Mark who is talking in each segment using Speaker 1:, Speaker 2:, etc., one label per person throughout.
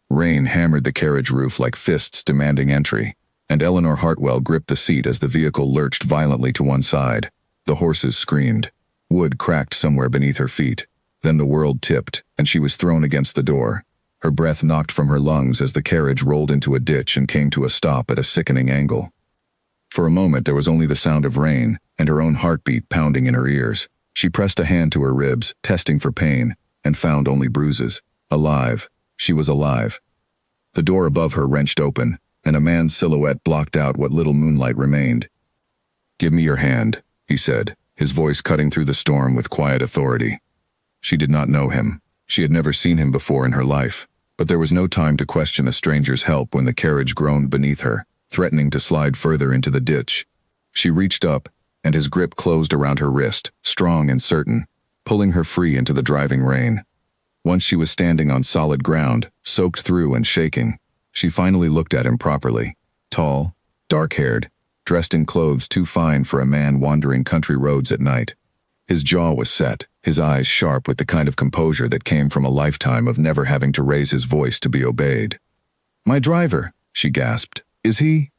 Speaker 1: Rain hammered the carriage roof like fists demanding entry, and Eleanor Hartwell gripped the seat as the vehicle lurched violently to one side. The horses screamed. Wood cracked somewhere beneath her feet. Then the world tipped, and she was thrown against the door. Her breath knocked from her lungs as the carriage rolled into a ditch and came to a stop at a sickening angle. For a moment there was only the sound of rain, and her own heartbeat pounding in her ears. She pressed a hand to her ribs, testing for pain, and found only bruises. Alive. She was alive. The door above her wrenched open, and a man's silhouette blocked out what little moonlight remained. "Give me your hand," he said, his voice cutting through the storm with quiet authority. She did not know him. She had never seen him before in her life, but there was no time to question a stranger's help when the carriage groaned beneath her, threatening to slide further into the ditch. She reached up, and his grip closed around her wrist, strong and certain, pulling her free into the driving rain. Once she was standing on solid ground, soaked through and shaking, she finally looked at him properly. Tall, dark-haired, dressed in clothes too fine for a man wandering country roads at night. His jaw was set, his eyes sharp with the kind of composure that came from a lifetime of never having to raise his voice to be obeyed. "My driver," she gasped. "Is he?"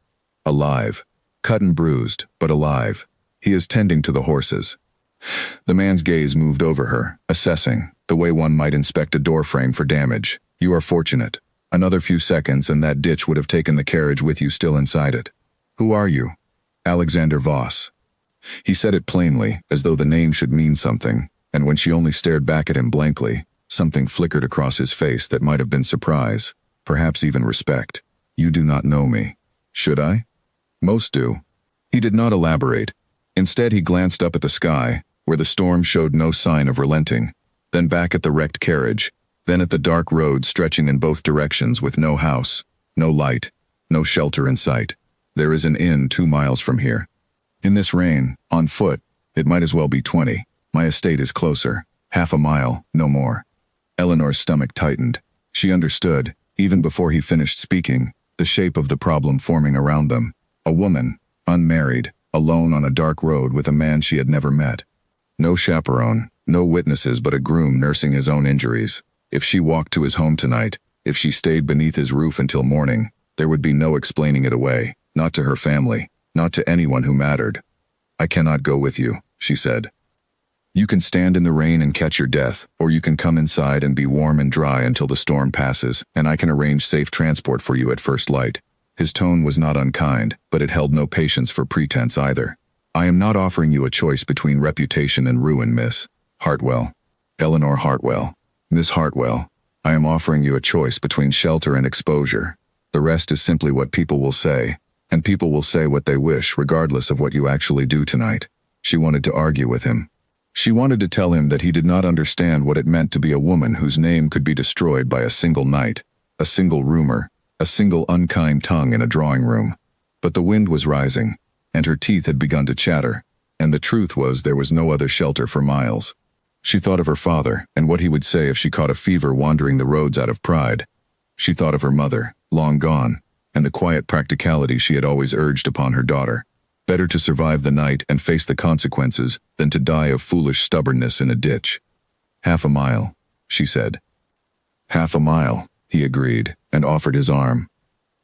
Speaker 1: "Alive. Cut and bruised, but alive. He is tending to the horses." The man's gaze moved over her, assessing, the way one might inspect a doorframe for damage. "You are fortunate. Another few seconds and that ditch would have taken the carriage with you still inside it." "Who are you?" "Alexander Voss." He said it plainly, as though the name should mean something, and when she only stared back at him blankly, something flickered across his face that might have been surprise, perhaps even respect. "You do not know me. Should I?" "Most do." He did not elaborate. Instead he glanced up at the sky, where the storm showed no sign of relenting, then back at the wrecked carriage, then at the dark road stretching in both directions with no house, no light, no shelter in sight. "There is an inn 2 miles from here. In this rain, on foot, it might as well be 20. My estate is closer. Half a mile, no more." Eleanor's stomach tightened. She understood, even before he finished speaking, the shape of the problem forming around them. A woman, unmarried, alone on a dark road with a man she had never met. No chaperone, no witnesses but a groom nursing his own injuries. If she walked to his home tonight, if she stayed beneath his roof until morning, there would be no explaining it away, not to her family, not to anyone who mattered. "I cannot go with you," she said. "You can stand in the rain and catch your death, or you can come inside and be warm and dry until the storm passes, and I can arrange safe transport for you at first light." His tone was not unkind, but it held no patience for pretense either. "I am not offering you a choice between reputation and ruin, Miss Hartwell. Eleanor Hartwell. Miss Hartwell, I am offering you a choice between shelter and exposure. The rest is simply what people will say, and people will say what they wish regardless of what you actually do tonight." She wanted to argue with him. She wanted to tell him that he did not understand what it meant to be a woman whose name could be destroyed by a single night, a single rumor, a single unkind tongue in a drawing room. But the wind was rising, and her teeth had begun to chatter, and the truth was there was no other shelter for miles. She thought of her father, and what he would say if she caught a fever wandering the roads out of pride. She thought of her mother, long gone, and the quiet practicality she had always urged upon her daughter. Better to survive the night and face the consequences than to die of foolish stubbornness in a ditch. "Half a mile," she said. "Half a mile," he agreed, and offered his arm.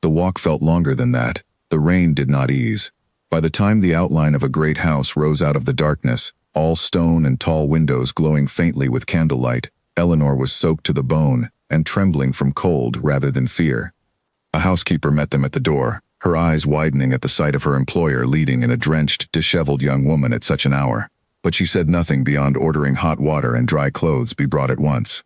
Speaker 1: The walk felt longer than that. The rain did not ease. By the time the outline of a great house rose out of the darkness, all stone and tall windows glowing faintly with candlelight, Eleanor was soaked to the bone and trembling from cold rather than fear. A housekeeper met them at the door, her eyes widening at the sight of her employer leading in a drenched, disheveled young woman at such an hour. But she said nothing beyond ordering hot water and dry clothes be brought at once.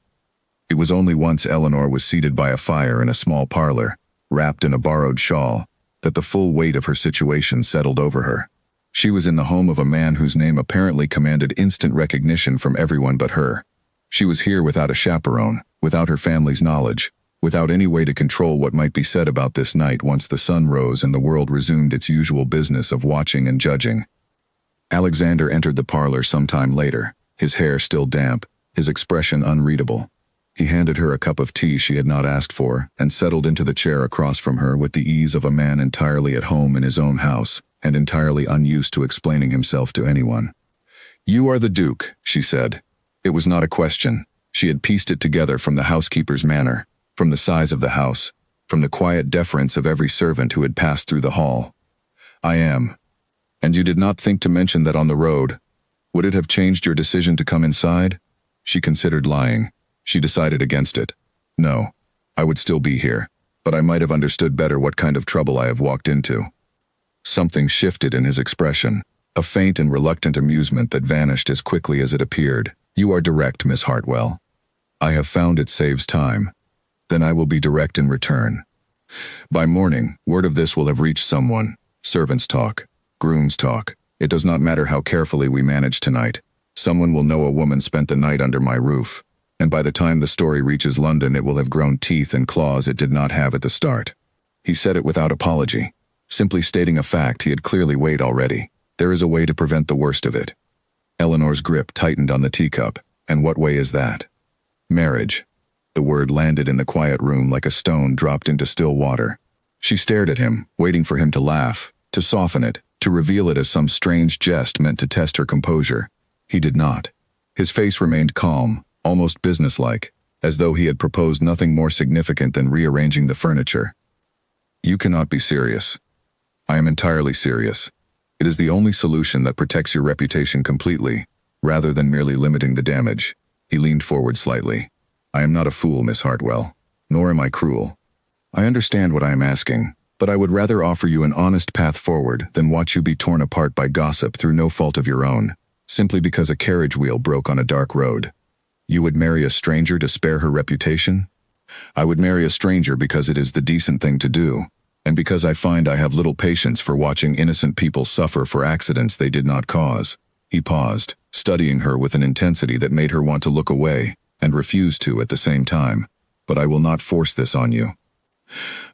Speaker 1: It was only once Eleanor was seated by a fire in a small parlor, wrapped in a borrowed shawl, that the full weight of her situation settled over her. She was in the home of a man whose name apparently commanded instant recognition from everyone but her. She was here without a chaperone, without her family's knowledge, without any way to control what might be said about this night once the sun rose and the world resumed its usual business of watching and judging. Alexander entered the parlor some time later, his hair still damp, his expression unreadable. He handed her a cup of tea she had not asked for, and settled into the chair across from her with the ease of a man entirely at home in his own house, and entirely unused to explaining himself to anyone. "You are the Duke," she said. It was not a question. She had pieced it together from the housekeeper's manner. from the size of the house, from the quiet deference of every servant who had passed through the hall. "I am. And you did not think to mention that on the road. Would it have changed your decision to come inside?" She considered lying. She decided against it. "No, I would still be here, but I might have understood better what kind of trouble I have walked into." Something shifted in his expression, a faint and reluctant amusement that vanished as quickly as it appeared. "You are direct, Miss Hartwell. I have found it saves time. Then I will be direct in return. By morning, word of this will have reached someone. Servants talk, grooms talk. It does not matter how carefully we manage tonight. Someone will know a woman spent the night under my roof, and by the time the story reaches London it will have grown teeth and claws it did not have at the start." He said it without apology, simply stating a fact he had clearly weighed already. There is a way to prevent the worst of it. Eleanor's grip tightened on the teacup. And what way is that? Marriage. The word landed in the quiet room like a stone dropped into still water. She stared at him, waiting for him to laugh, to soften it, to reveal it as some strange jest meant to test her composure. He did not. His face remained calm, almost businesslike, as though he had proposed nothing more significant than rearranging the furniture. "You cannot be serious." "I am entirely serious. It is the only solution that protects your reputation completely, rather than merely limiting the damage." He leaned forward slightly. "I am not a fool, Miss Hartwell, nor am I cruel. I understand what I am asking, but I would rather offer you an honest path forward than watch you be torn apart by gossip through no fault of your own, simply because a carriage wheel broke on a dark road. You would marry a stranger to spare her reputation? I would marry a stranger because it is the decent thing to do, and because I find I have little patience for watching innocent people suffer for accidents they did not cause." He paused, studying her with an intensity that made her want to look away, and refuse to at the same time. "But I will not force this on you.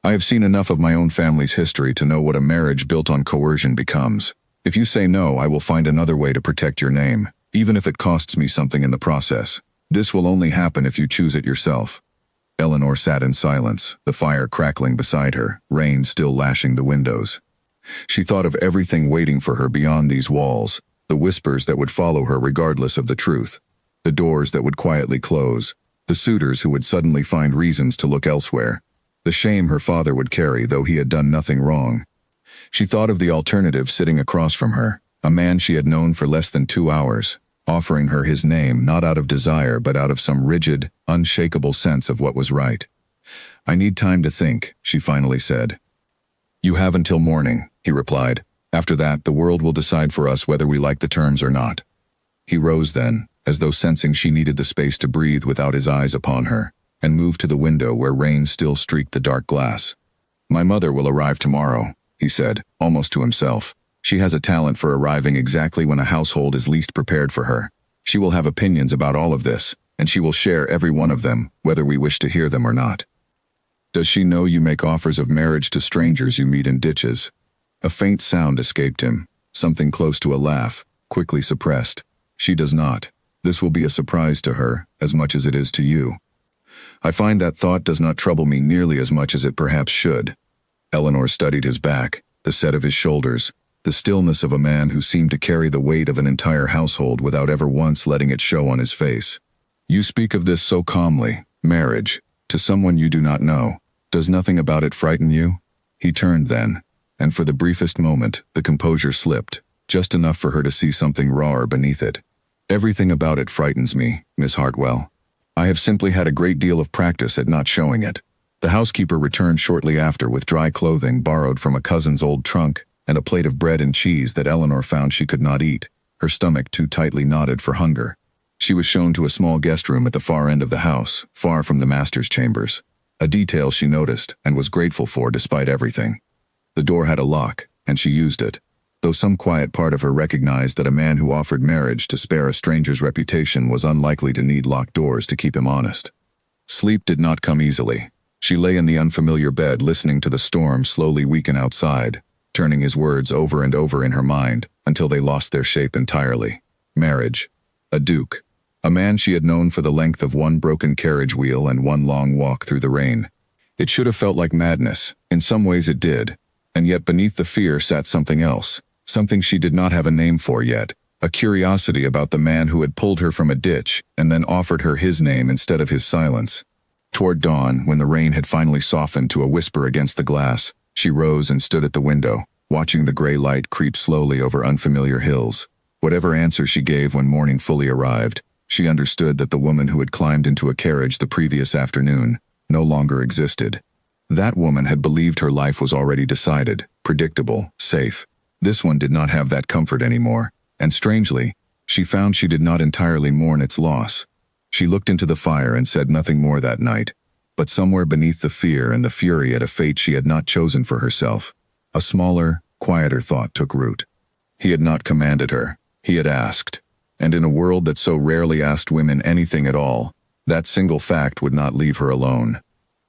Speaker 1: I have seen enough of my own family's history to know what a marriage built on coercion becomes. If you say no, I will find another way to protect your name, even if it costs me something in the process. This will only happen if you choose it yourself." Eleanor sat in silence, the fire crackling beside her, rain still lashing the windows. She thought of everything waiting for her beyond these walls, the whispers that would follow her regardless of the truth, the doors that would quietly close, the suitors who would suddenly find reasons to look elsewhere, the shame her father would carry though he had done nothing wrong. She thought of the alternative sitting across from her, a man she had known for less than 2 hours, offering her his name not out of desire but out of some rigid, unshakable sense of what was right. "I need time to think," she finally said. "You have until morning," he replied. "After that, the world will decide for us whether we like the terms or not." He rose then, as though sensing she needed the space to breathe without his eyes upon her, and moved to the window where rain still streaked the dark glass. "My mother will arrive tomorrow," he said, almost to himself. "She has a talent for arriving exactly when a household is least prepared for her. She will have opinions about all of this, and she will share every one of them, whether we wish to hear them or not." "Does she know you make offers of marriage to strangers you meet in ditches?" A faint sound escaped him, something close to a laugh, quickly suppressed. "She does not. This will be a surprise to her, as much as it is to you." "I find that thought does not trouble me nearly as much as it perhaps should." Eleanor studied his back, the set of his shoulders, the stillness of a man who seemed to carry the weight of an entire household without ever once letting it show on his face. "You speak of this so calmly, marriage, to someone you do not know. Does nothing about it frighten you?" He turned then, and for the briefest moment, the composure slipped, just enough for her to see something rawer beneath it. "Everything about it frightens me, Miss Hartwell. I have simply had a great deal of practice at not showing it." The housekeeper returned shortly after with dry clothing borrowed from a cousin's old trunk, and a plate of bread and cheese that Eleanor found she could not eat, her stomach too tightly knotted for hunger. She was shown to a small guest room at the far end of the house, far from the master's chambers. A detail she noticed, and was grateful for despite everything. The door had a lock, and she used it, though some quiet part of her recognized that a man who offered marriage to spare a stranger's reputation was unlikely to need locked doors to keep him honest. Sleep did not come easily. She lay in the unfamiliar bed listening to the storm slowly weaken outside, turning his words over and over in her mind until they lost their shape entirely. Marriage. A duke. A man she had known for the length of one broken carriage wheel and one long walk through the rain. It should have felt like madness. In some ways it did. And yet beneath the fear sat something else. Something she did not have a name for yet. A curiosity about the man who had pulled her from a ditch and then offered her his name instead of his silence. Toward dawn, when the rain had finally softened to a whisper against the glass, she rose and stood at the window, watching the gray light creep slowly over unfamiliar hills. Whatever answer she gave when morning fully arrived, she understood that the woman who had climbed into a carriage the previous afternoon no longer existed. That woman had believed her life was already decided, predictable, safe. This one did not have that comfort anymore, and strangely, she found she did not entirely mourn its loss. She looked into the fire and said nothing more that night, but somewhere beneath the fear and the fury at a fate she had not chosen for herself, a smaller, quieter thought took root. He had not commanded her, he had asked, and in a world that so rarely asked women anything at all, that single fact would not leave her alone.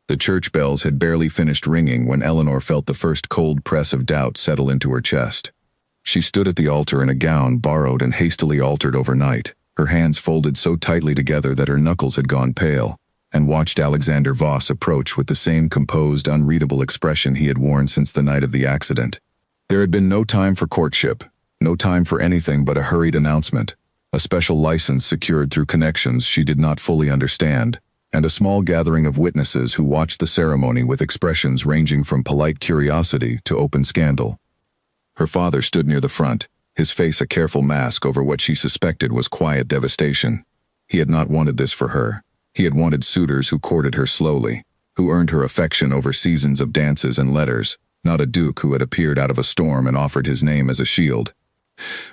Speaker 1: The church bells had barely finished ringing when Eleanor felt the first cold press of doubt settle into her chest. She stood at the altar in a gown borrowed and hastily altered overnight, her hands folded so tightly together that her knuckles had gone pale, and watched Alexander Voss approach with the same composed, unreadable expression he had worn since the night of the accident. There had been no time for courtship, no time for anything but a hurried announcement, a special license secured through connections she did not fully understand, and a small gathering of witnesses who watched the ceremony with expressions ranging from polite curiosity to open scandal. Her father stood near the front, his face a careful mask over what she suspected was quiet devastation. He had not wanted this for her. He had wanted suitors who courted her slowly, who earned her affection over seasons of dances and letters, not a duke who had appeared out of a storm and offered his name as a shield.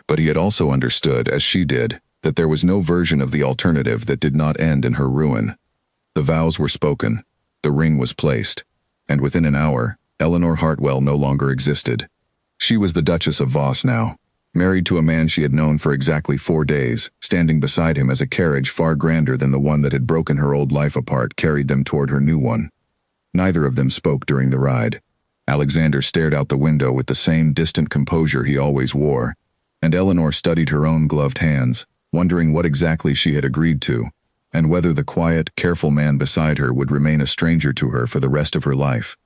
Speaker 1: But he had also understood, as she did, that there was no version of the alternative that did not end in her ruin. The vows were spoken, the ring was placed, and within an hour, Eleanor Hartwell no longer existed. She was the Duchess of Voss now, married to a man she had known for exactly 4 days, standing beside him as a carriage far grander than the one that had broken her old life apart carried them toward her new one. Neither of them spoke during the ride. Alexander stared out the window with the same distant composure he always wore, and Eleanor studied her own gloved hands, wondering what exactly she had agreed to, and whether the quiet, careful man beside her would remain a stranger to her for the rest of her life.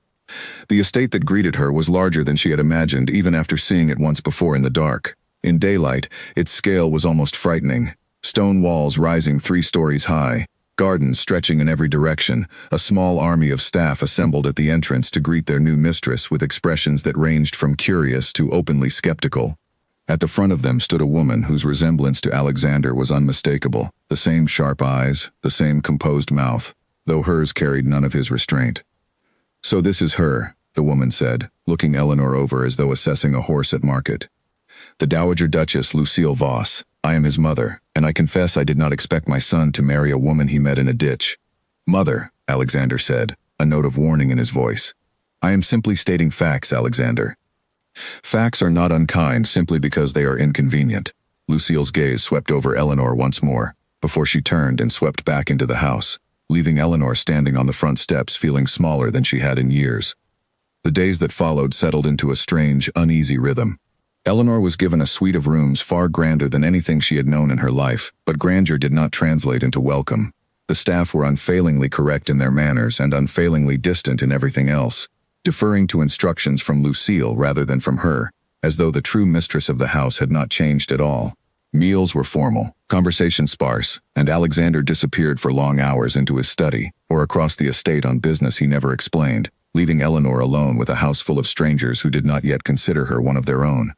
Speaker 1: The estate that greeted her was larger than she had imagined even after seeing it once before in the dark. In daylight, its scale was almost frightening. Stone walls rising 3 stories high, gardens stretching in every direction, a small army of staff assembled at the entrance to greet their new mistress with expressions that ranged from curious to openly skeptical. At the front of them stood a woman whose resemblance to Alexander was unmistakable, the same sharp eyes, the same composed mouth, though hers carried none of his restraint. "So this is her," the woman said, looking Eleanor over as though assessing a horse at market. "The Dowager Duchess Lucille Voss. I am his mother, and I confess I did not expect my son to marry a woman he met in a ditch." "Mother," Alexander said, a note of warning in his voice. "I am simply stating facts, Alexander." "Facts are not unkind simply because they are inconvenient." Lucille's gaze swept over Eleanor once more, before she turned and swept back into the house, leaving Eleanor standing on the front steps feeling smaller than she had in years. The days that followed settled into a strange, uneasy rhythm. Eleanor was given a suite of rooms far grander than anything she had known in her life, but grandeur did not translate into welcome. The staff were unfailingly correct in their manners and unfailingly distant in everything else, deferring to instructions from Lucille rather than from her, as though the true mistress of the house had not changed at all. Meals were formal, conversation sparse, and Alexander disappeared for long hours into his study, or across the estate on business he never explained, leaving Eleanor alone with a house full of strangers who did not yet consider her one of their own.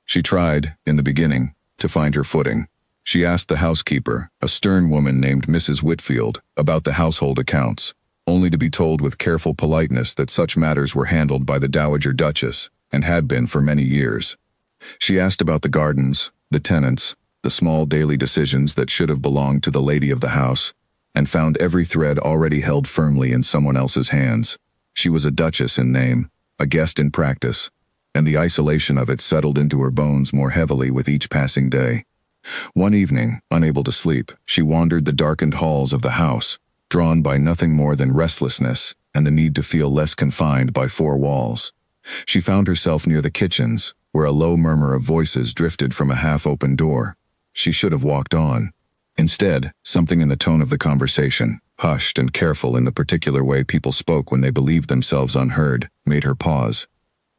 Speaker 1: She tried, in the beginning, to find her footing. She asked the housekeeper, a stern woman named Mrs. Whitfield, about the household accounts, only to be told with careful politeness that such matters were handled by the Dowager Duchess, and had been for many years. She asked about the gardens, the tenants, the small daily decisions that should have belonged to the lady of the house, and found every thread already held firmly in someone else's hands. She was a duchess in name, a guest in practice, and the isolation of it settled into her bones more heavily with each passing day. One evening, unable to sleep, she wandered the darkened halls of the house, drawn by nothing more than restlessness and the need to feel less confined by 4 walls. She found herself near the kitchens, where a low murmur of voices drifted from a half-open door. She should have walked on. Instead, something in the tone of the conversation, hushed and careful in the particular way people spoke when they believed themselves unheard, made her pause.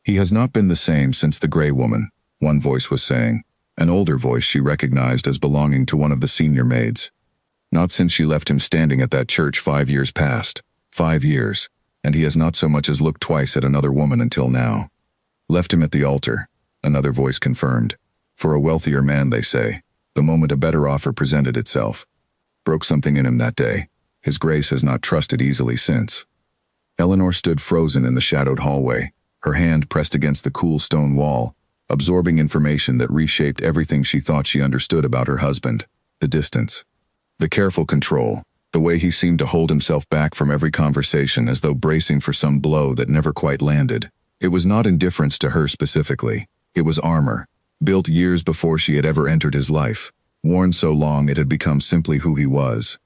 Speaker 1: "He has not been the same since the Grey Woman," one voice was saying, an older voice she recognized as belonging to one of the senior maids. "Not since she left him standing at that church 5 years past." 5 years, and he has not so much as looked twice at another woman until now. Left him at the altar, another voice confirmed. For a wealthier man, they say, the moment a better offer presented itself. Broke something in him that day. His Grace has not trusted easily since. Eleanor stood frozen in the shadowed hallway, her hand pressed against the cool stone wall, absorbing information that reshaped everything she thought she understood about her husband. The distance. The careful control. The way he seemed to hold himself back from every conversation as though bracing for some blow that never quite landed. It was not indifference to her specifically. It was armor, built years before she had ever entered his life, worn so long it had become simply who he was.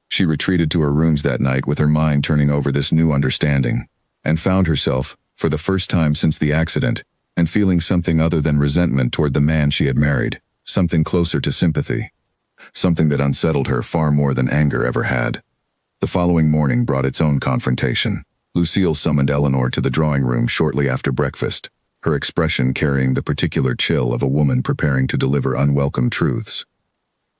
Speaker 1: She retreated to her rooms that night with her mind turning over this new understanding, and found herself, for the first time since the accident, and feeling something other than resentment toward the man she had married, something closer to sympathy. Something that unsettled her far more than anger ever had. The following morning brought its own confrontation. Lucille summoned Eleanor to the drawing room shortly after breakfast, her expression carrying the particular chill of a woman preparing to deliver unwelcome truths.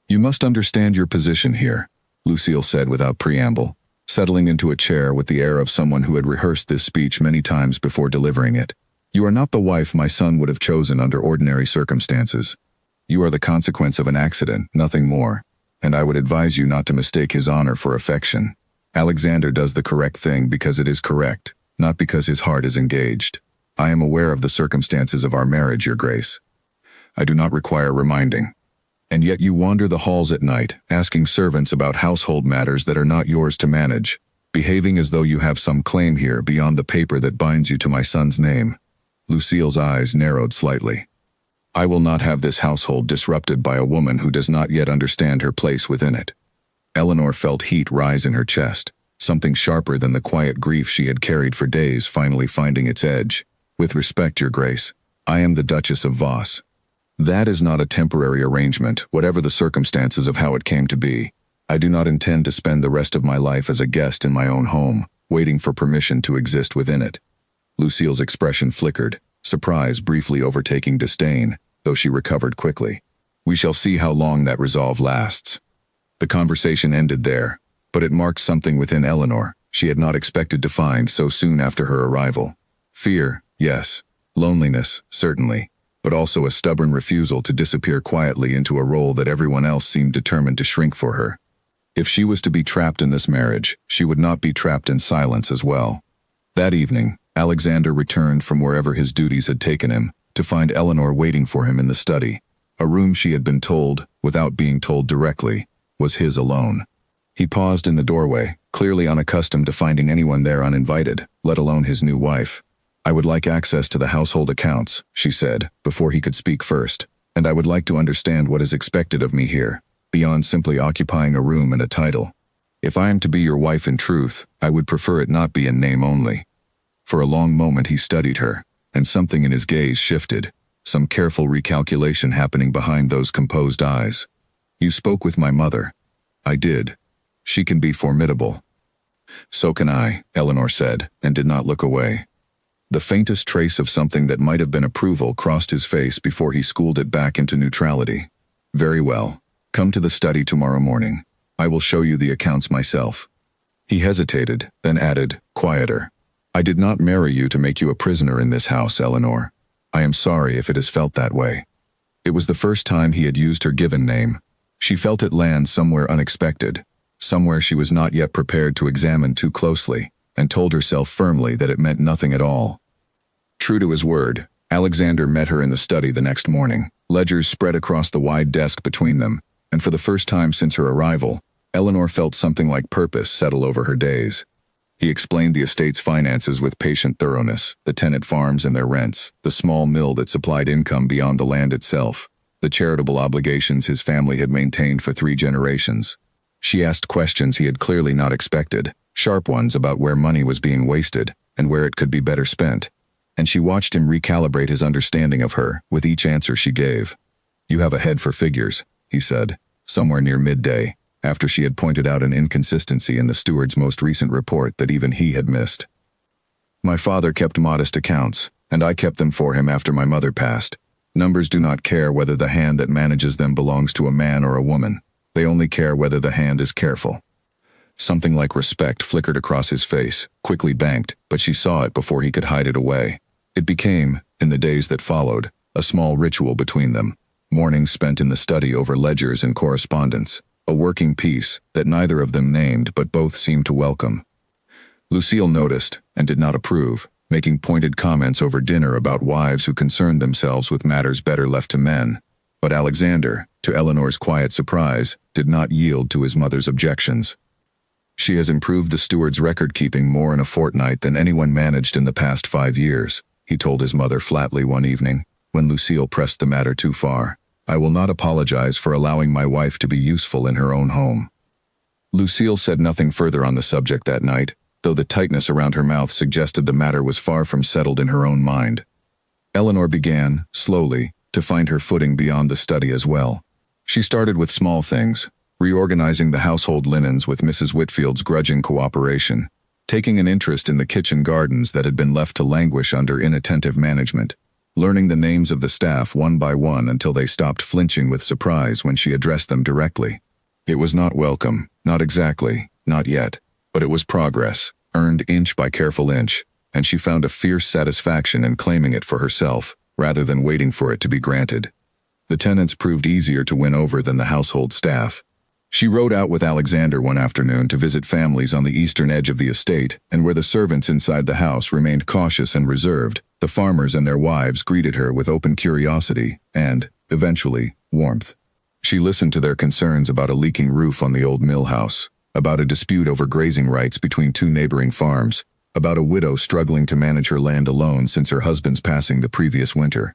Speaker 1: "You must understand your position here," Lucille said without preamble, settling into a chair with the air of someone who had rehearsed this speech many times before delivering it. "You are not the wife my son would have chosen under ordinary circumstances. You are the consequence of an accident, nothing more, and I would advise you not to mistake his honor for affection. Alexander does the correct thing because it is correct, not because his heart is engaged. I am aware of the circumstances of our marriage, Your Grace. I do not require reminding. And yet you wander the halls at night, asking servants about household matters that are not yours to manage, behaving as though you have some claim here beyond the paper that binds you to my son's name." Lucille's eyes narrowed slightly. "I will not have this household disrupted by a woman who does not yet understand her place within it." Eleanor felt heat rise in her chest, something sharper than the quiet grief she had carried for days finally finding its edge. "With respect, Your Grace, I am the Duchess of Voss. That is not a temporary arrangement, whatever the circumstances of how it came to be. I do not intend to spend the rest of my life as a guest in my own home, waiting for permission to exist within it." Lucille's expression flickered, surprise briefly overtaking disdain, though she recovered quickly. "We shall see how long that resolve lasts." The conversation ended there, but it marked something within Eleanor she had not expected to find so soon after her arrival. Fear, yes. Loneliness, certainly, but also a stubborn refusal to disappear quietly into a role that everyone else seemed determined to shrink for her. If she was to be trapped in this marriage, she would not be trapped in silence as well. That evening, Alexander returned from wherever his duties had taken him, to find Eleanor waiting for him in the study, a room she had been told, without being told directly, was his alone. He paused in the doorway, clearly unaccustomed to finding anyone there uninvited, let alone his new wife. "I would like access to the household accounts," she said, before he could speak first, "and I would like to understand what is expected of me here, beyond simply occupying a room and a title. If I am to be your wife in truth, I would prefer it not be in name only." For a long moment he studied her, and something in his gaze shifted, some careful recalculation happening behind those composed eyes. "You spoke with my mother." "I did. She can be formidable." "So can I," Eleanor said, and did not look away. The faintest trace of something that might have been approval crossed his face before he schooled it back into neutrality. "Very well. Come to the study tomorrow morning. I will show you the accounts myself." He hesitated, then added, quieter, "I did not marry you to make you a prisoner in this house, Eleanor. I am sorry if it has felt that way." It was the first time he had used her given name. She felt it land somewhere unexpected, somewhere she was not yet prepared to examine too closely, and told herself firmly that it meant nothing at all. True to his word, Alexander met her in the study the next morning, ledgers spread across the wide desk between them, and for the first time since her arrival, Eleanor felt something like purpose settle over her days. He explained the estate's finances with patient thoroughness, the tenant farms and their rents, the small mill that supplied income beyond the land itself, the charitable obligations his family had maintained for 3 generations. She asked questions he had clearly not expected, sharp ones about where money was being wasted and where it could be better spent, and she watched him recalibrate his understanding of her with each answer she gave. "You have a head for figures," he said, somewhere near midday, after she had pointed out an inconsistency in the steward's most recent report that even he had missed. "My father kept modest accounts, and I kept them for him after my mother passed. Numbers do not care whether the hand that manages them belongs to a man or a woman. They only care whether the hand is careful." Something like respect flickered across his face, quickly banked, but she saw it before he could hide it away. It became, in the days that followed, a small ritual between them. Mornings spent in the study over ledgers and correspondence, a working peace that neither of them named but both seemed to welcome. Lucille noticed, and did not approve, making pointed comments over dinner about wives who concerned themselves with matters better left to men. But Alexander, to Eleanor's quiet surprise, did not yield to his mother's objections. She has improved the steward's record-keeping more in a fortnight than anyone managed in the past 5 years, he told his mother flatly one evening, when Lucille pressed the matter too far. I will not apologize for allowing my wife to be useful in her own home. Lucille said nothing further on the subject that night, though the tightness around her mouth suggested the matter was far from settled in her own mind. Eleanor began, slowly, to find her footing beyond the study as well. She started with small things, reorganizing the household linens with Mrs. Whitfield's grudging cooperation, taking an interest in the kitchen gardens that had been left to languish under inattentive management, learning the names of the staff one by one until they stopped flinching with surprise when she addressed them directly. It was not welcome, not exactly, not yet, but it was progress, earned inch by careful inch, and she found a fierce satisfaction in claiming it for herself, rather than waiting for it to be granted. The tenants proved easier to win over than the household staff. She rode out with Alexander one afternoon to visit families on the eastern edge of the estate, and where the servants inside the house remained cautious and reserved, the farmers and their wives greeted her with open curiosity and, eventually, warmth. She listened to their concerns about a leaking roof on the old mill house, about a dispute over grazing rights between 2 neighboring farms, about a widow struggling to manage her land alone since her husband's passing the previous winter.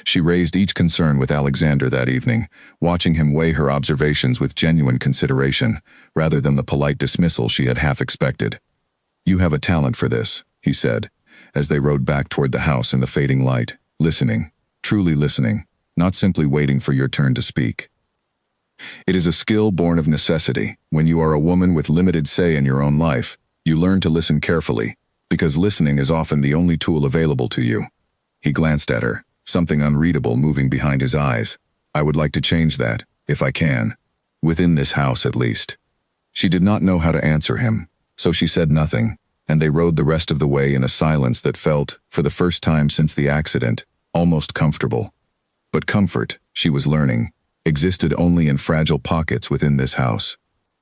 Speaker 1: She raised each concern with Alexander that evening, watching him weigh her observations with genuine consideration, rather than the polite dismissal she had half expected. You have a talent for this, he said, as they rode back toward the house in the fading light, listening, truly listening, not simply waiting for your turn to speak. It is a skill born of necessity. When you are a woman with limited say in your own life, you learn to listen carefully, because listening is often the only tool available to you. He glanced at her, something unreadable moving behind his eyes. I would like to change that, if I can. Within this house, at least. She did not know how to answer him, so she said nothing, and they rode the rest of the way in a silence that felt, for the first time since the accident, almost comfortable. But comfort, she was learning, existed only in fragile pockets within this house.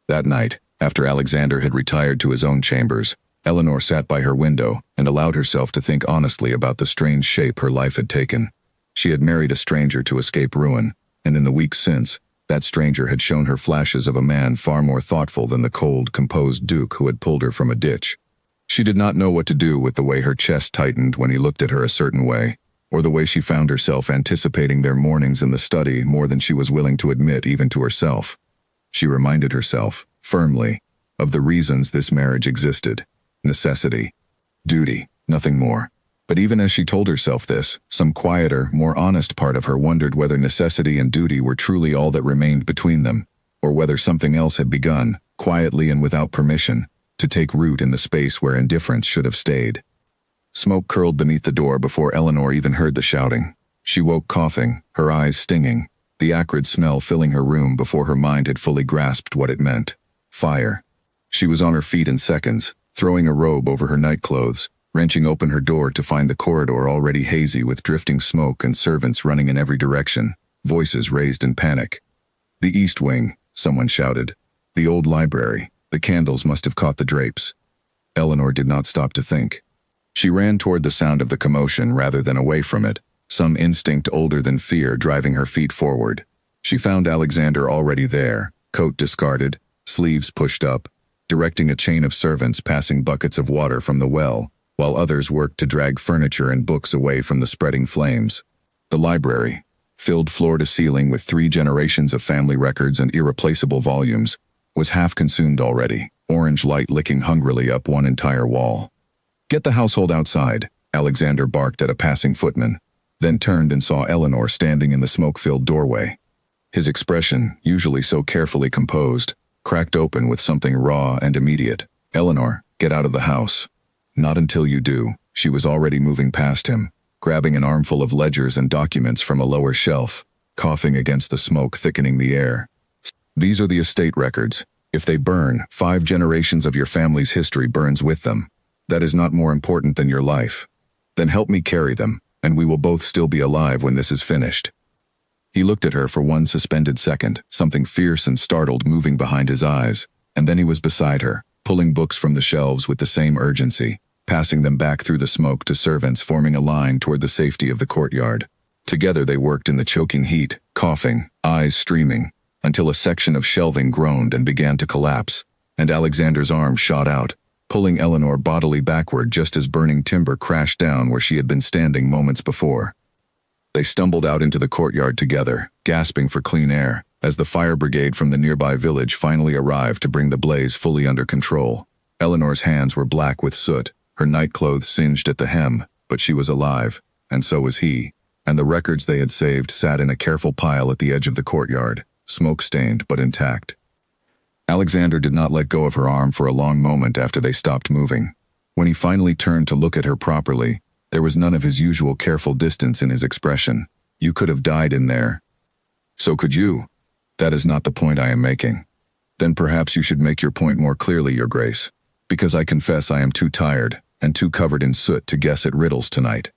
Speaker 1: That night, after Alexander had retired to his own chambers, Eleanor sat by her window and allowed herself to think honestly about the strange shape her life had taken. She had married a stranger to escape ruin, and in the weeks since, that stranger had shown her flashes of a man far more thoughtful than the cold, composed duke who had pulled her from a ditch. She did not know what to do with the way her chest tightened when he looked at her a certain way, or the way she found herself anticipating their mornings in the study more than she was willing to admit even to herself. She reminded herself, firmly, of the reasons this marriage existed. Necessity. Duty. Nothing more. But even as she told herself this, some quieter, more honest part of her wondered whether necessity and duty were truly all that remained between them, or whether something else had begun, quietly and without permission, to take root in the space where indifference should have stayed. Smoke curled beneath the door before Eleanor even heard the shouting. She woke coughing, her eyes stinging, the acrid smell filling her room before her mind had fully grasped what it meant. Fire. She was on her feet in seconds, throwing a robe over her nightclothes, wrenching open her door to find the corridor already hazy with drifting smoke and servants running in every direction, voices raised in panic. The East Wing, someone shouted. The old library. The candles must have caught the drapes. Eleanor did not stop to think. She ran toward the sound of the commotion rather than away from it, some instinct older than fear driving her feet forward. She found Alexander already there, coat discarded, sleeves pushed up, directing a chain of servants passing buckets of water from the well, while others worked to drag furniture and books away from the spreading flames. The library, filled floor to ceiling with 3 generations of family records and irreplaceable volumes, was half consumed already, orange light licking hungrily up one entire wall. Get the household outside, Alexander barked at a passing footman, then turned and saw Eleanor standing in the smoke-filled doorway. His expression, usually so carefully composed, cracked open with something raw and immediate. Eleanor, get out of the house. Not until you do. She was already moving past him, grabbing an armful of ledgers and documents from a lower shelf, coughing against the smoke thickening the air. These are the estate records. If they burn, 5 generations of your family's history burns with them. That is not more important than your life. Then help me carry them, and we will both still be alive when this is finished." He looked at her for one suspended second, something fierce and startled moving behind his eyes, and then he was beside her, pulling books from the shelves with the same urgency, passing them back through the smoke to servants forming a line toward the safety of the courtyard. Together they worked in the choking heat, coughing, eyes streaming, until a section of shelving groaned and began to collapse, and Alexander's arm shot out, pulling Eleanor bodily backward just as burning timber crashed down where she had been standing moments before. They stumbled out into the courtyard together, gasping for clean air, as the fire brigade from the nearby village finally arrived to bring the blaze fully under control. Eleanor's hands were black with soot, her nightclothes singed at the hem, but she was alive, and so was he, and the records they had saved sat in a careful pile at the edge of the courtyard, smoke-stained but intact. Alexander did not let go of her arm for a long moment after they stopped moving. When he finally turned to look at her properly, there was none of his usual careful distance in his expression. "You could have died in there." "So could you." "That is not the point I am making." "Then perhaps you should make your point more clearly, Your Grace, because I confess I am too tired and too covered in soot to guess at riddles tonight."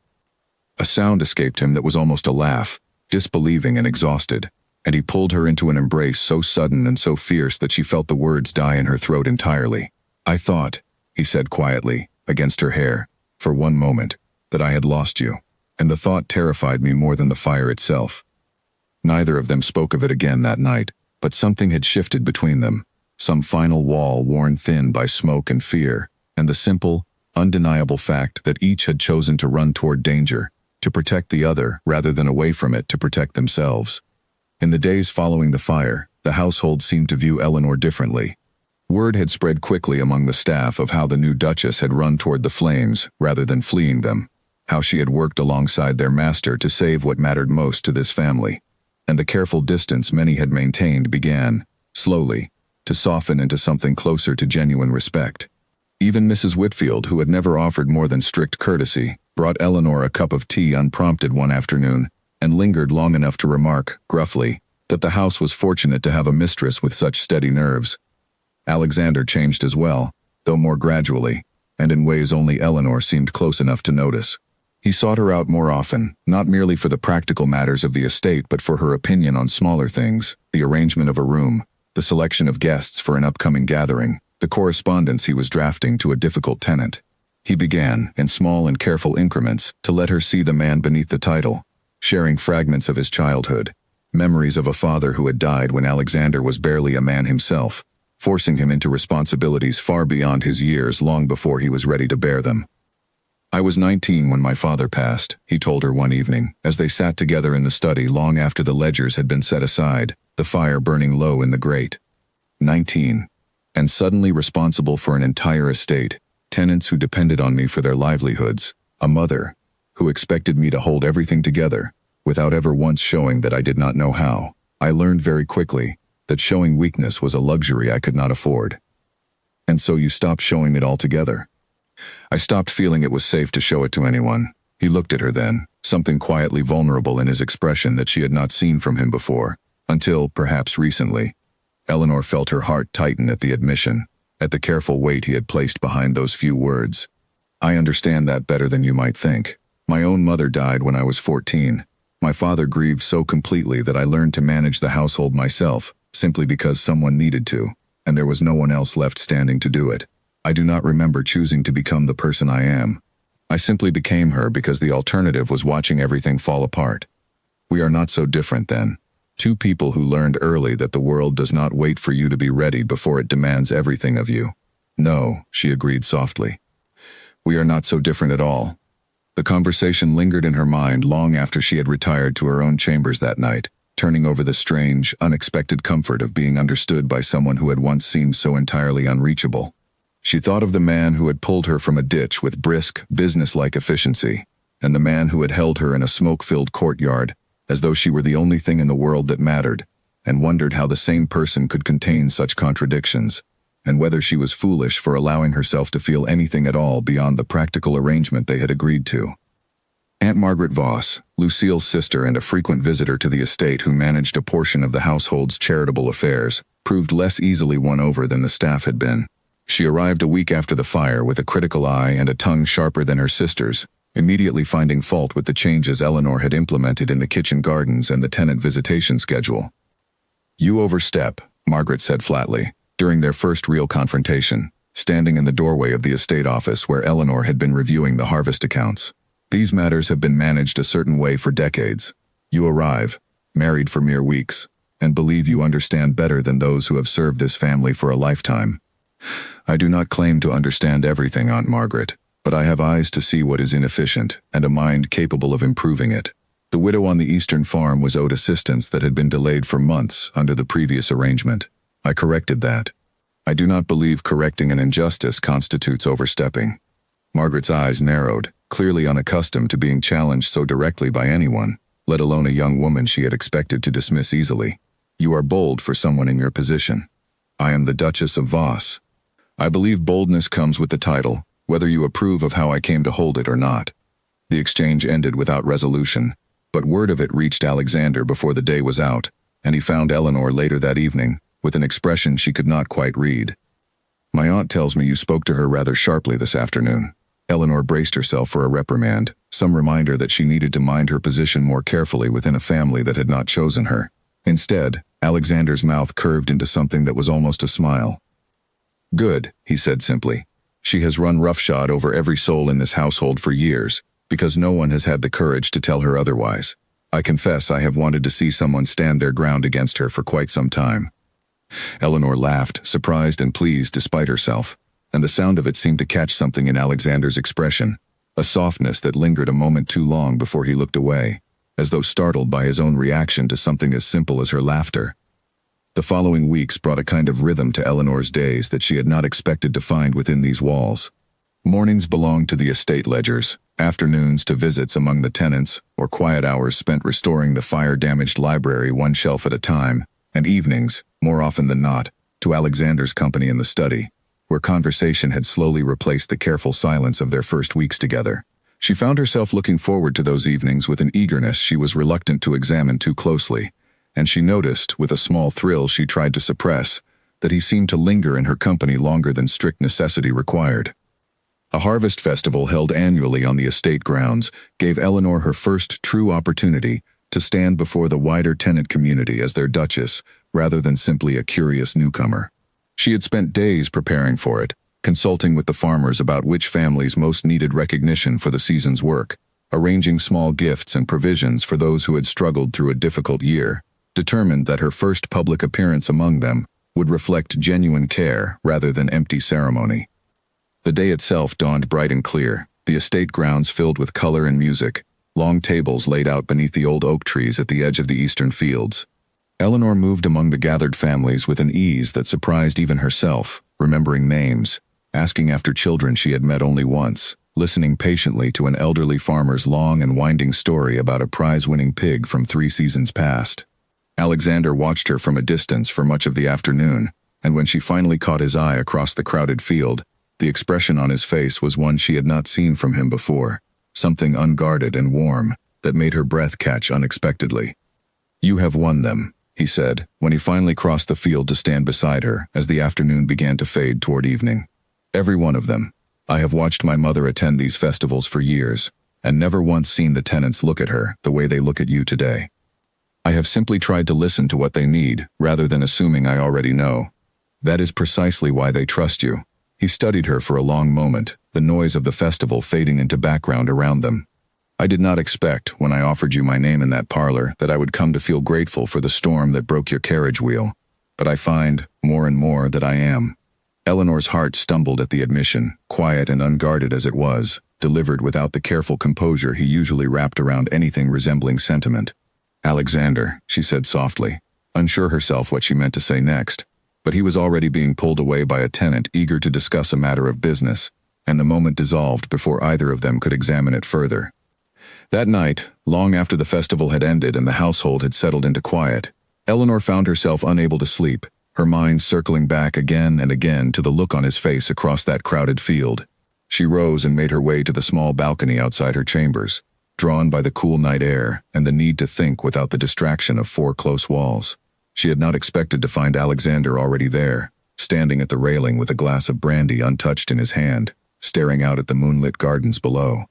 Speaker 1: A sound escaped him that was almost a laugh, disbelieving and exhausted, and he pulled her into an embrace so sudden and so fierce that she felt the words die in her throat entirely. "I thought," he said quietly, against her hair, "for one moment, that I had lost you, and the thought terrified me more than the fire itself." Neither of them spoke of it again that night, but something had shifted between them, some final wall worn thin by smoke and fear, and the simple, undeniable fact that each had chosen to run toward danger, to protect the other rather than away from it to protect themselves. In the days following the fire, the household seemed to view Eleanor differently. Word had spread quickly among the staff of how the new Duchess had run toward the flames rather than fleeing them, how she had worked alongside their master to save what mattered most to this family, and the careful distance many had maintained began, slowly, to soften into something closer to genuine respect. Even Mrs. Whitfield, who had never offered more than strict courtesy, brought Eleanor a cup of tea unprompted one afternoon, and lingered long enough to remark, gruffly, that the house was fortunate to have a mistress with such steady nerves. Alexander changed as well, though more gradually, and in ways only Eleanor seemed close enough to notice. He sought her out more often, not merely for the practical matters of the estate but for her opinion on smaller things, the arrangement of a room, the selection of guests for an upcoming gathering, the correspondence he was drafting to a difficult tenant. He began, in small and careful increments, to let her see the man beneath the title, sharing fragments of his childhood, memories of a father who had died when Alexander was barely a man himself, forcing him into responsibilities far beyond his years long before he was ready to bear them. "I was 19 when my father passed," he told her one evening, as they sat together in the study long after the ledgers had been set aside, the fire burning low in the grate. 19. And suddenly responsible for an entire estate, tenants who depended on me for their livelihoods, a mother who expected me to hold everything together, without ever once showing that I did not know how. I learned very quickly that showing weakness was a luxury I could not afford. "And so you stopped showing it altogether?" "I stopped feeling it was safe to show it to anyone." He looked at her then, something quietly vulnerable in his expression that she had not seen from him before, until, perhaps recently. Eleanor felt her heart tighten at the admission, at the careful weight he had placed behind those few words. "I understand that better than you might think. My own mother died when I was 14. My father grieved so completely that I learned to manage the household myself, simply because someone needed to, and there was no one else left standing to do it. I do not remember choosing to become the person I am. I simply became her because the alternative was watching everything fall apart. We are not so different then. Two people who learned early that the world does not wait for you to be ready before it demands everything of you." "No," she agreed softly. "We are not so different at all." The conversation lingered in her mind long after she had retired to her own chambers that night, turning over the strange, unexpected comfort of being understood by someone who had once seemed so entirely unreachable. She thought of the man who had pulled her from a ditch with brisk, businesslike efficiency, and the man who had held her in a smoke-filled courtyard, as though she were the only thing in the world that mattered, and wondered how the same person could contain such contradictions, and whether she was foolish for allowing herself to feel anything at all beyond the practical arrangement they had agreed to. Aunt Margaret Voss, Lucille's sister and a frequent visitor to the estate who managed a portion of the household's charitable affairs, proved less easily won over than the staff had been. She arrived a week after the fire with a critical eye and a tongue sharper than her sister's, immediately finding fault with the changes Eleanor had implemented in the kitchen gardens and the tenant visitation schedule. "You overstep," Margaret said flatly, during their first real confrontation, standing in the doorway of the estate office where Eleanor had been reviewing the harvest accounts. "These matters have been managed a certain way for decades. You arrive, married for mere weeks, and believe you understand better than those who have served this family for a lifetime. I do not claim to understand everything, Aunt Margaret, but I have eyes to see what is inefficient and a mind capable of improving it. The widow on the eastern farm was owed assistance that had been delayed for months under the previous arrangement. I corrected that. I do not believe correcting an injustice constitutes overstepping." Margaret's eyes narrowed, clearly unaccustomed to being challenged so directly by anyone, let alone a young woman she had expected to dismiss easily. "You are bold for someone in your position. I am the Duchess of Voss. I believe boldness comes with the title, whether you approve of how I came to hold it or not." The exchange ended without resolution, but word of it reached Alexander before the day was out, and he found Eleanor later that evening, with an expression she could not quite read. "My aunt tells me you spoke to her rather sharply this afternoon." Eleanor braced herself for a reprimand, some reminder that she needed to mind her position more carefully within a family that had not chosen her. Instead, Alexander's mouth curved into something that was almost a smile. "Good," he said simply. "She has run roughshod over every soul in this household for years, because no one has had the courage to tell her otherwise. I confess I have wanted to see someone stand their ground against her for quite some time." Eleanor laughed, surprised and pleased despite herself, and the sound of it seemed to catch something in Alexander's expression, a softness that lingered a moment too long before he looked away, as though startled by his own reaction to something as simple as her laughter. The following weeks brought a kind of rhythm to Eleanor's days that she had not expected to find within these walls. Mornings belonged to the estate ledgers, afternoons to visits among the tenants, or quiet hours spent restoring the fire-damaged library one shelf at a time, and evenings, more often than not, to Alexander's company in the study, where conversation had slowly replaced the careful silence of their first weeks together. She found herself looking forward to those evenings with an eagerness she was reluctant to examine too closely, and she noticed, with a small thrill she tried to suppress, that he seemed to linger in her company longer than strict necessity required. A harvest festival held annually on the estate grounds gave Eleanor her first true opportunity to stand before the wider tenant community as their duchess, rather than simply a curious newcomer. She had spent days preparing for it, consulting with the farmers about which families most needed recognition for the season's work, arranging small gifts and provisions for those who had struggled through a difficult year, determined that her first public appearance among them would reflect genuine care rather than empty ceremony. The day itself dawned bright and clear, the estate grounds filled with color and music, long tables laid out beneath the old oak trees at the edge of the eastern fields. Eleanor moved among the gathered families with an ease that surprised even herself, remembering names, asking after children she had met only once, listening patiently to an elderly farmer's long and winding story about a prize-winning pig from 3 seasons past. Alexander watched her from a distance for much of the afternoon, and when she finally caught his eye across the crowded field, the expression on his face was one she had not seen from him before, something unguarded and warm that made her breath catch unexpectedly. "You have won them," he said, when he finally crossed the field to stand beside her as the afternoon began to fade toward evening. "Every one of them. I have watched my mother attend these festivals for years, and never once seen the tenants look at her the way they look at you today. I have simply tried to listen to what they need, rather than assuming I already know. That is precisely why they trust you." He studied her for a long moment, the noise of the festival fading into background around them. "I did not expect, when I offered you my name in that parlor, that I would come to feel grateful for the storm that broke your carriage wheel, but I find, more and more, that I am." Eleanor's heart stumbled at the admission, quiet and unguarded as it was, delivered without the careful composure he usually wrapped around anything resembling sentiment. "Alexander," she said softly, unsure herself what she meant to say next, but he was already being pulled away by a tenant eager to discuss a matter of business, and the moment dissolved before either of them could examine it further. That night, long after the festival had ended and the household had settled into quiet, Eleanor found herself unable to sleep, her mind circling back again and again to the look on his face across that crowded field. She rose and made her way to the small balcony outside her chambers, drawn by the cool night air and the need to think without the distraction of 4 close walls. She had not expected to find Alexander already there, standing at the railing with a glass of brandy untouched in his hand, staring out at the moonlit gardens below.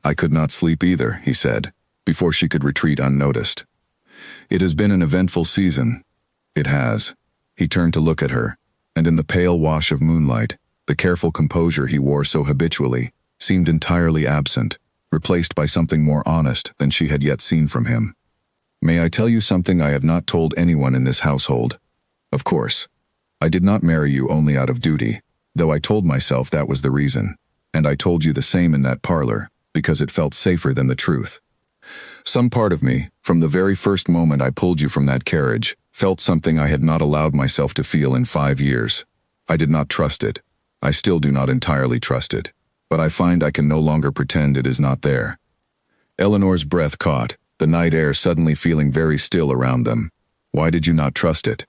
Speaker 1: "I could not sleep either," he said, before she could retreat unnoticed. "It has been an eventful season." "It has." He turned to look at her, and in the pale wash of moonlight, the careful composure he wore so habitually seemed entirely absent, replaced by something more honest than she had yet seen from him. "May I tell you something I have not told anyone in this household? Of course, I did not marry you only out of duty, though I told myself that was the reason, and I told you the same in that parlor, because it felt safer than the truth. Some part of me, from the very first moment I pulled you from that carriage, felt something I had not allowed myself to feel in 5 years. I did not trust it. I still do not entirely trust it, but I find I can no longer pretend it is not there." Eleanor's breath caught, the night air suddenly feeling very still around them. "Why did you not trust it?"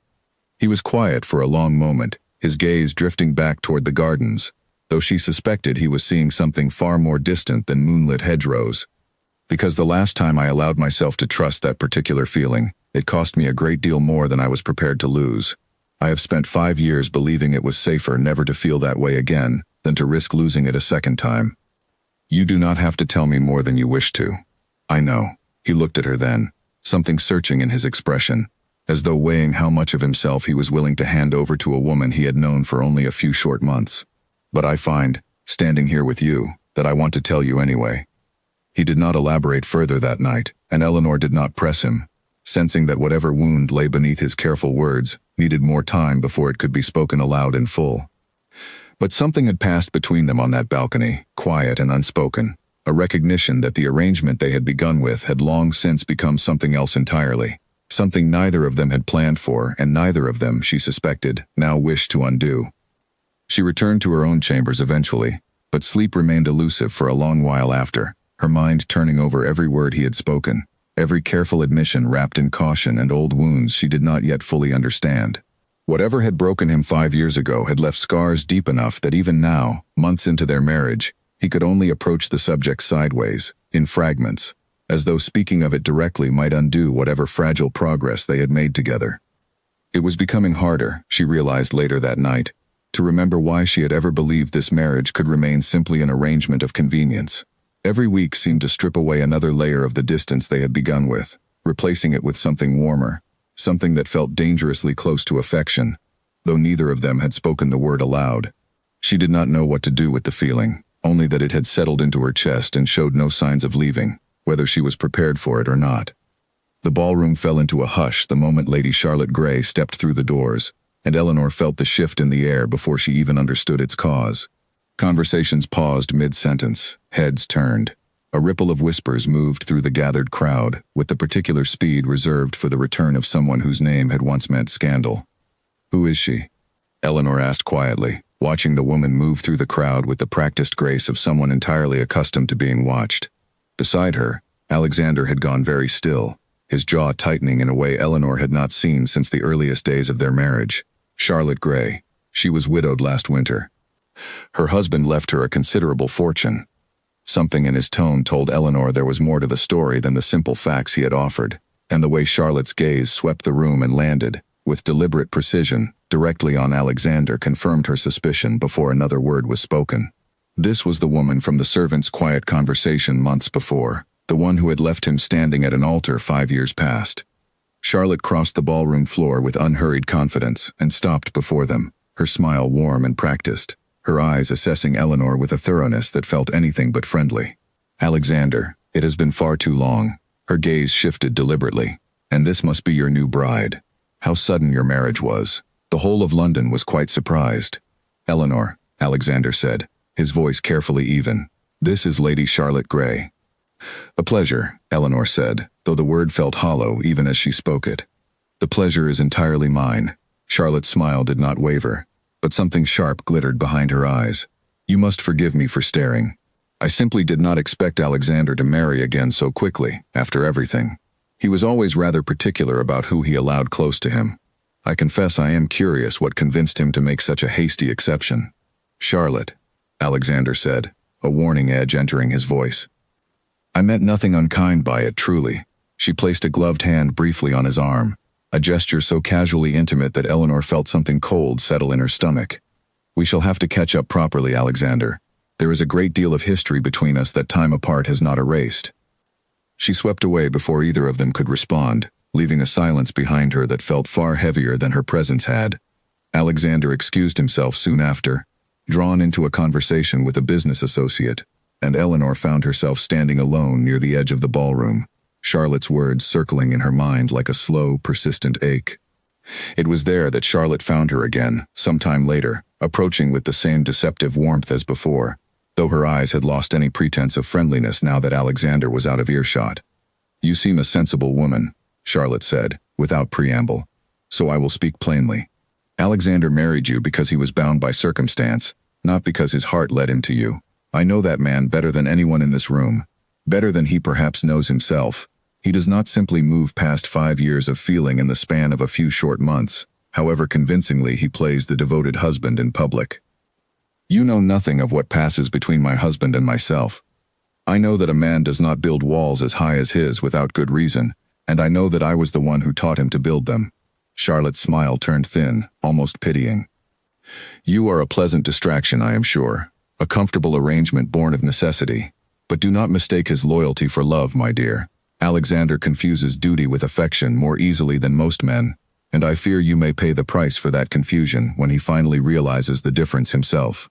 Speaker 1: He was quiet for a long moment, his gaze drifting back toward the gardens, though she suspected he was seeing something far more distant than moonlit hedgerows. "Because the last time I allowed myself to trust that particular feeling, it cost me a great deal more than I was prepared to lose. I have spent 5 years believing it was safer never to feel that way again than to risk losing it a second time. You do not have to tell me more than you wish to. I know." He looked at her then, something searching in his expression, as though weighing how much of himself he was willing to hand over to a woman he had known for only a few short months. "But I find, standing here with you, that I want to tell you anyway." He did not elaborate further that night, and Eleanor did not press him, sensing that whatever wound lay beneath his careful words needed more time before it could be spoken aloud in full. But something had passed between them on that balcony, quiet and unspoken, a recognition that the arrangement they had begun with had long since become something else entirely, something neither of them had planned for and neither of them, she suspected, now wished to undo. She returned to her own chambers eventually, but sleep remained elusive for a long while after, her mind turning over every word he had spoken, every careful admission wrapped in caution and old wounds she did not yet fully understand. Whatever had broken him 5 years ago had left scars deep enough that even now, months into their marriage, he could only approach the subject sideways, in fragments, as though speaking of it directly might undo whatever fragile progress they had made together. It was becoming harder, she realized later that night, to remember why she had ever believed this marriage could remain simply an arrangement of convenience. Every week seemed to strip away another layer of the distance they had begun with, replacing it with something warmer, something that felt dangerously close to affection, though neither of them had spoken the word aloud. She did not know what to do with the feeling, only that it had settled into her chest and showed no signs of leaving, whether she was prepared for it or not. The ballroom fell into a hush the moment Lady Charlotte Grey stepped through the doors, and Eleanor felt the shift in the air before she even understood its cause. Conversations paused mid-sentence, heads turned. A ripple of whispers moved through the gathered crowd, with the particular speed reserved for the return of someone whose name had once meant scandal. "Who is she?" Eleanor asked quietly, watching the woman move through the crowd with the practiced grace of someone entirely accustomed to being watched. Beside her, Alexander had gone very still, his jaw tightening in a way Eleanor had not seen since the earliest days of their marriage. Charlotte Grey. She was widowed last winter. Her husband left her a considerable fortune. Something in his tone told Eleanor there was more to the story than the simple facts he had offered, and the way Charlotte's gaze swept the room and landed, with deliberate precision, directly on Alexander confirmed her suspicion before another word was spoken. This was the woman from the servants' quiet conversation months before, the one who had left him standing at an altar 5 years past. Charlotte crossed the ballroom floor with unhurried confidence and stopped before them, her smile warm and practiced, her eyes assessing Eleanor with a thoroughness that felt anything but friendly. "Alexander, it has been far too long." Her gaze shifted deliberately. "And this must be your new bride. How sudden your marriage was. The whole of London was quite surprised." "Eleanor," Alexander said, his voice carefully even, "this is Lady Charlotte Grey." "A pleasure," Eleanor said, though the word felt hollow even as she spoke it. "The pleasure is entirely mine." Charlotte's smile did not waver, but something sharp glittered behind her eyes. "You must forgive me for staring. I simply did not expect Alexander to marry again so quickly, after everything. He was always rather particular about who he allowed close to him. I confess I am curious what convinced him to make such a hasty exception." "Charlotte," Alexander said, a warning edge entering his voice. "I meant nothing unkind by it, truly." She placed a gloved hand briefly on his arm, a gesture so casually intimate that Eleanor felt something cold settle in her stomach. "We shall have to catch up properly, Alexander. There is a great deal of history between us that time apart has not erased." She swept away before either of them could respond, leaving a silence behind her that felt far heavier than her presence had. Alexander excused himself soon after, drawn into a conversation with a business associate, and Eleanor found herself standing alone near the edge of the ballroom, Charlotte's words circling in her mind like a slow, persistent ache. It was there that Charlotte found her again, some time later, approaching with the same deceptive warmth as before, though her eyes had lost any pretense of friendliness now that Alexander was out of earshot. "You seem a sensible woman," Charlotte said, without preamble, "so I will speak plainly. Alexander married you because he was bound by circumstance, not because his heart led him to you. I know that man better than anyone in this room, better than he perhaps knows himself. He does not simply move past 5 years of feeling in the span of a few short months, however convincingly he plays the devoted husband in public. You know nothing of what passes between my husband and myself. I know that a man does not build walls as high as his without good reason, and I know that I was the one who taught him to build them." Charlotte's smile turned thin, almost pitying. "You are a pleasant distraction, I am sure, a comfortable arrangement born of necessity. But do not mistake his loyalty for love, my dear. Alexander confuses duty with affection more easily than most men, and I fear you may pay the price for that confusion when he finally realizes the difference himself."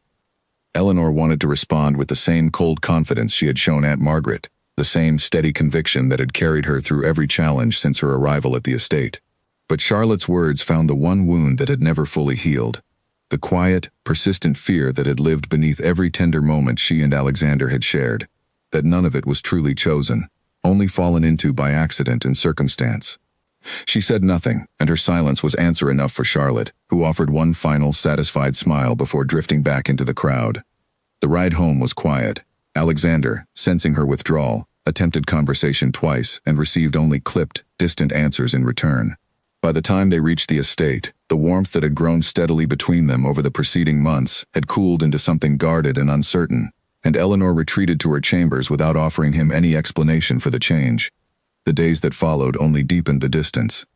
Speaker 1: Eleanor wanted to respond with the same cold confidence she had shown Aunt Margaret, the same steady conviction that had carried her through every challenge since her arrival at the estate. But Charlotte's words found the one wound that had never fully healed, the quiet, persistent fear that had lived beneath every tender moment she and Alexander had shared, that none of it was truly chosen, only fallen into by accident and circumstance. She said nothing, and her silence was answer enough for Charlotte, who offered one final satisfied smile before drifting back into the crowd. The ride home was quiet. Alexander, sensing her withdrawal, attempted conversation twice and received only clipped, distant answers in return. By the time they reached the estate, the warmth that had grown steadily between them over the preceding months had cooled into something guarded and uncertain, and Eleanor retreated to her chambers without offering him any explanation for the change. The days that followed only deepened the distance.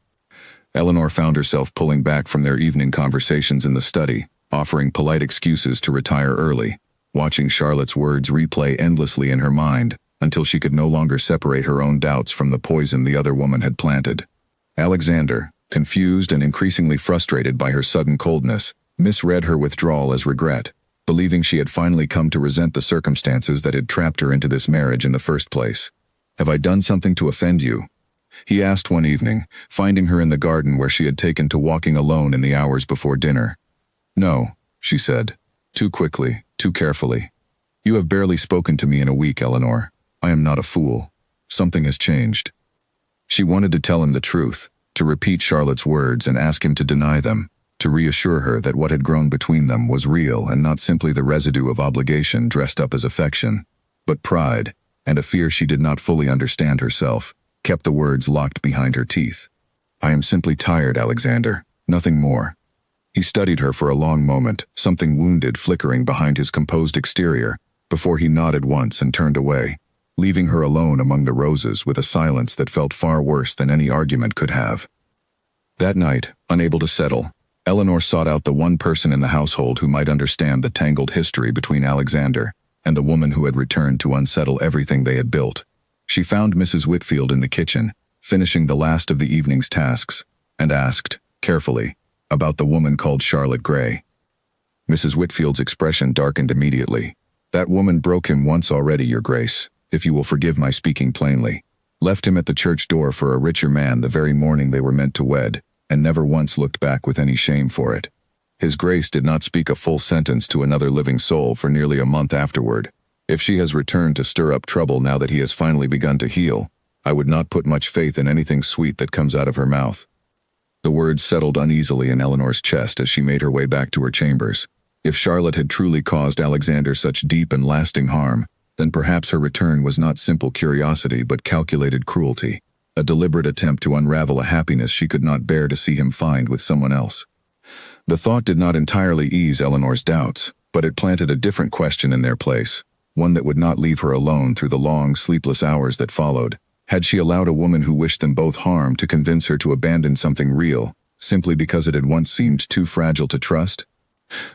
Speaker 1: Eleanor found herself pulling back from their evening conversations in the study, offering polite excuses to retire early, watching Charlotte's words replay endlessly in her mind until she could no longer separate her own doubts from the poison the other woman had planted. Alexander, confused and increasingly frustrated by her sudden coldness, misread her withdrawal as regret, believing she had finally come to resent the circumstances that had trapped her into this marriage in the first place. "Have I done something to offend you?" he asked one evening, finding her in the garden where she had taken to walking alone in the hours before dinner. "No," she said, too quickly, too carefully. "You have barely spoken to me in a week, Eleanor. I am not a fool. Something has changed." She wanted to tell him the truth, to repeat Charlotte's words and ask him to deny them, to reassure her that what had grown between them was real and not simply the residue of obligation dressed up as affection. But pride, and a fear she did not fully understand herself, kept the words locked behind her teeth. "I am simply tired, Alexander, nothing more." He studied her for a long moment, something wounded flickering behind his composed exterior, before he nodded once and turned away, leaving her alone among the roses with a silence that felt far worse than any argument could have. That night, unable to settle, Eleanor sought out the one person in the household who might understand the tangled history between Alexander and the woman who had returned to unsettle everything they had built. She found Mrs. Whitfield in the kitchen, finishing the last of the evening's tasks, and asked, carefully, about the woman called Charlotte Gray. Mrs. Whitfield's expression darkened immediately. "That woman broke him once already, Your Grace, if you will forgive my speaking plainly. Left him at the church door for a richer man the very morning they were meant to wed, and never once looked back with any shame for it. His Grace did not speak a full sentence to another living soul for nearly a month afterward. If she has returned to stir up trouble now that he has finally begun to heal, I would not put much faith in anything sweet that comes out of her mouth." The words settled uneasily in Eleanor's chest as she made her way back to her chambers. If Charlotte had truly caused Alexander such deep and lasting harm, then perhaps her return was not simple curiosity but calculated cruelty, a deliberate attempt to unravel a happiness she could not bear to see him find with someone else. The thought did not entirely ease Eleanor's doubts, but it planted a different question in their place, one that would not leave her alone through the long, sleepless hours that followed. Had she allowed a woman who wished them both harm to convince her to abandon something real, simply because it had once seemed too fragile to trust?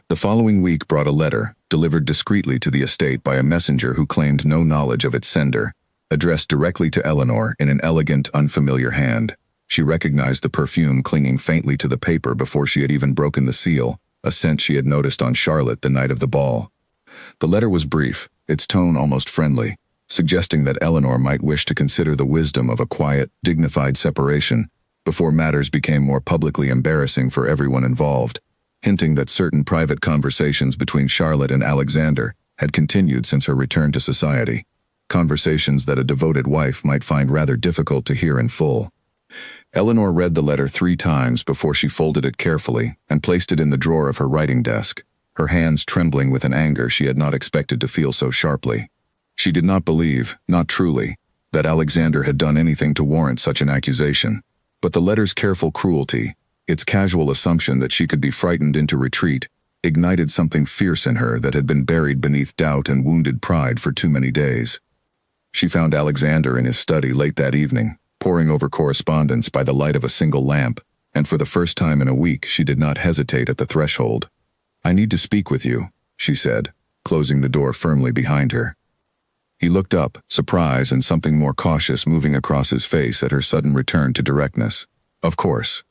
Speaker 1: The following week brought a letter, delivered discreetly to the estate by a messenger who claimed no knowledge of its sender, addressed directly to Eleanor in an elegant, unfamiliar hand. She recognized the perfume clinging faintly to the paper before she had even broken the seal, a scent she had noticed on Charlotte the night of the ball. The letter was brief, its tone almost friendly, suggesting that Eleanor might wish to consider the wisdom of a quiet, dignified separation before matters became more publicly embarrassing for everyone involved, hinting that certain private conversations between Charlotte and Alexander had continued since her return to society, conversations that a devoted wife might find rather difficult to hear in full. Eleanor read the letter 3 times before she folded it carefully and placed it in the drawer of her writing desk, her hands trembling with an anger she had not expected to feel so sharply. She did not believe, not truly, that Alexander had done anything to warrant such an accusation, but the letter's careful cruelty, its casual assumption that she could be frightened into retreat, ignited something fierce in her that had been buried beneath doubt and wounded pride for too many days. She found Alexander in his study late that evening, poring over correspondence by the light of a single lamp, and for the first time in a week she did not hesitate at the threshold. "I need to speak with you," she said, closing the door firmly behind her. He looked up, surprise and something more cautious moving across his face at her sudden return to directness. "Of course."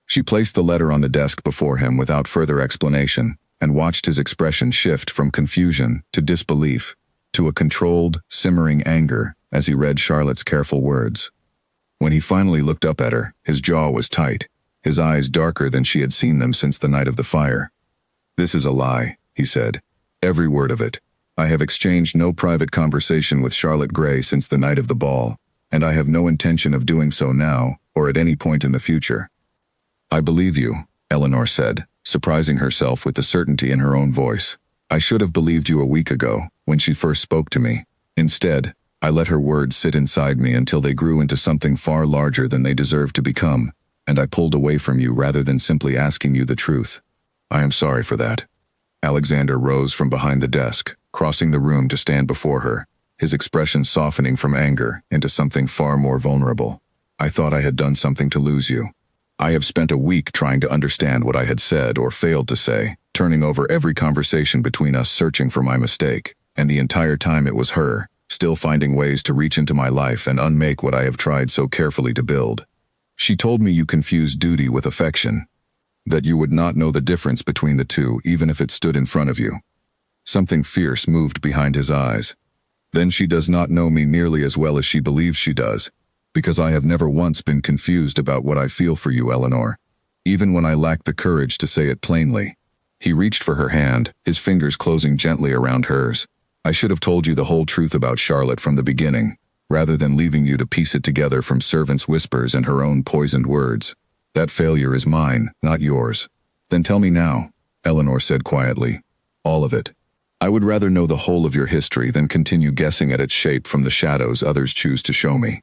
Speaker 1: She placed the letter on the desk before him without further explanation, and watched his expression shift from confusion to disbelief, to a controlled, simmering anger as he read Charlotte's careful words. When he finally looked up at her, his jaw was tight, his eyes darker than she had seen them since the night of the fire. "This is a lie," he said. "Every word of it. I have exchanged no private conversation with Charlotte Gray since the night of the ball, and I have no intention of doing so now or at any point in the future." "I believe you," Eleanor said, surprising herself with the certainty in her own voice. "I should have believed you a week ago, when she first spoke to me. Instead, I let her words sit inside me until they grew into something far larger than they deserved to become, and I pulled away from you rather than simply asking you the truth. I am sorry for that." Alexander rose from behind the desk, crossing the room to stand before her, his expression softening from anger into something far more vulnerable. "I thought I had done something to lose you. I have spent a week trying to understand what I had said or failed to say, turning over every conversation between us searching for my mistake, and the entire time it was her, still finding ways to reach into my life and unmake what I have tried so carefully to build. She told me you confused duty with affection, that you would not know the difference between the two even if it stood in front of you." Something fierce moved behind his eyes. "Then she does not know me nearly as well as she believes she does, because I have never once been confused about what I feel for you, Eleanor, even when I lacked the courage to say it plainly." He reached for her hand, his fingers closing gently around hers. "I should have told you the whole truth about Charlotte from the beginning, rather than leaving you to piece it together from servants' whispers and her own poisoned words. That failure is mine, not yours." "Then tell me now," Eleanor said quietly. "All of it. I would rather know the whole of your history than continue guessing at its shape from the shadows others choose to show me."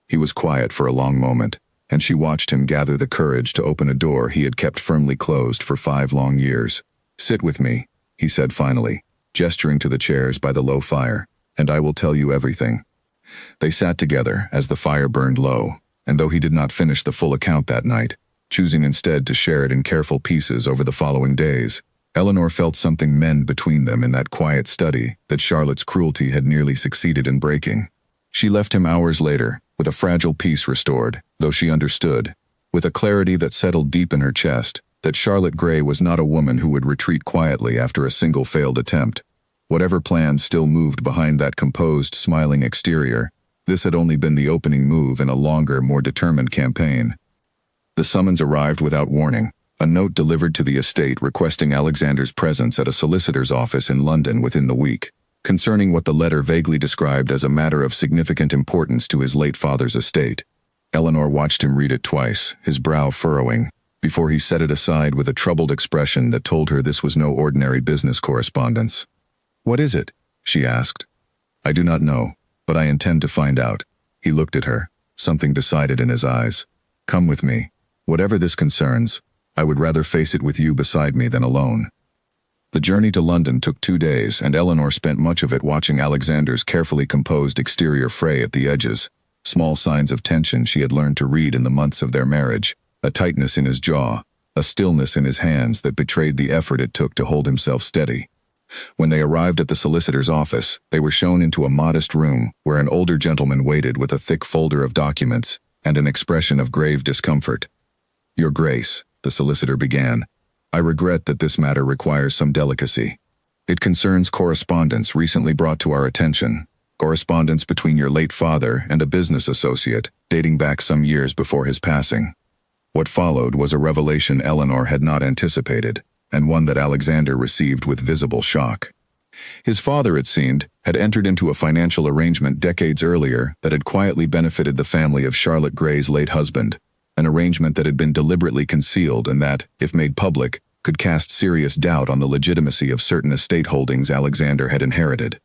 Speaker 1: He was quiet for a long moment, and she watched him gather the courage to open a door he had kept firmly closed for 5 long years. "Sit with me," he said finally, gesturing to the chairs by the low fire, "and I will tell you everything." They sat together as the fire burned low, and though he did not finish the full account that night, choosing instead to share it in careful pieces over the following days, Eleanor felt something mend between them in that quiet study that Charlotte's cruelty had nearly succeeded in breaking. She left him hours later, with a fragile peace restored, though she understood, with a clarity that settled deep in her chest, that Charlotte Gray was not a woman who would retreat quietly after a single failed attempt. Whatever plans still moved behind that composed, smiling exterior, this had only been the opening move in a longer, more determined campaign. The summons arrived without warning, a note delivered to the estate requesting Alexander's presence at a solicitor's office in London within the week, concerning what the letter vaguely described as a matter of significant importance to his late father's estate. Eleanor watched him read it twice, his brow furrowing, before he set it aside with a troubled expression that told her this was no ordinary business correspondence. "What is it?" she asked. "I do not know, but I intend to find out." He looked at her, something decided in his eyes. "Come with me. Whatever this concerns, I would rather face it with you beside me than alone." The journey to London took 2 days, and Eleanor spent much of it watching Alexander's carefully composed exterior fray at the edges, Small signs of tension she had learned to read in the months of their marriage, a tightness in his jaw, a stillness in his hands that betrayed the effort it took to hold himself steady. When they arrived at the solicitor's office, they were shown into a modest room where an older gentleman waited with a thick folder of documents and an expression of grave discomfort. "Your Grace," the solicitor began, "I regret that this matter requires some delicacy. It concerns correspondence recently brought to our attention, correspondence between your late father and a business associate, dating back some years before his passing." What followed was a revelation Eleanor had not anticipated, and one that Alexander received with visible shock. His father, it seemed, had entered into a financial arrangement decades earlier that had quietly benefited the family of Charlotte Gray's late husband, an arrangement that had been deliberately concealed and that, if made public, could cast serious doubt on the legitimacy of certain estate holdings Alexander had inherited.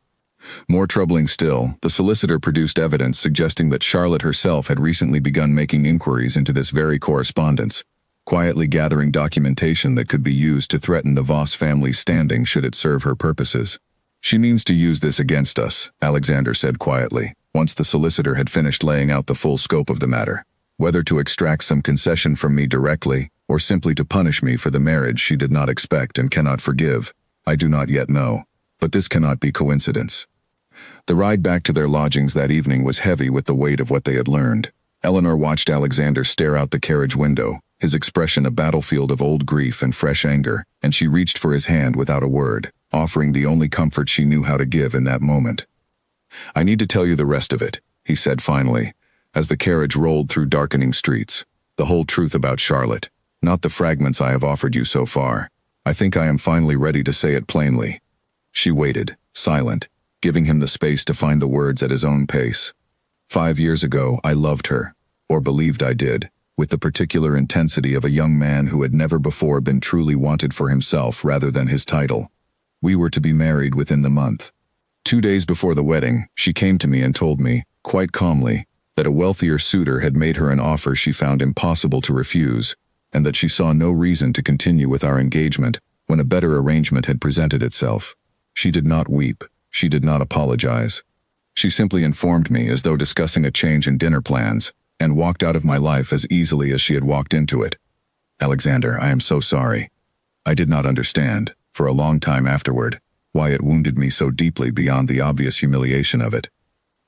Speaker 1: More troubling still, the solicitor produced evidence suggesting that Charlotte herself had recently begun making inquiries into this very correspondence, quietly gathering documentation that could be used to threaten the Voss family's standing should it serve her purposes. "She means to use this against us," Alexander said quietly, once the solicitor had finished laying out the full scope of the matter. "Whether to extract some concession from me directly, or simply to punish me for the marriage she did not expect and cannot forgive, I do not yet know. But this cannot be coincidence." The ride back to their lodgings that evening was heavy with the weight of what they had learned. Eleanor watched Alexander stare out the carriage window, his expression a battlefield of old grief and fresh anger, and she reached for his hand without a word, offering the only comfort she knew how to give in that moment. "I need to tell you the rest of it," he said finally, as the carriage rolled through darkening streets. "The whole truth about Charlotte, not the fragments I have offered you so far. I think I am finally ready to say it plainly." She waited, silent, giving him the space to find the words at his own pace. "5 years ago, I loved her, or believed I did, with the particular intensity of a young man who had never before been truly wanted for himself rather than his title. We were to be married within the month. 2 days before the wedding, she came to me and told me, quite calmly, that a wealthier suitor had made her an offer she found impossible to refuse, and that she saw no reason to continue with our engagement when a better arrangement had presented itself. She did not weep. She did not apologize. She simply informed me as though discussing a change in dinner plans, and walked out of my life as easily as she had walked into it. Alexander, I am so sorry. I did not understand, for a long time afterward, why it wounded me so deeply beyond the obvious humiliation of it.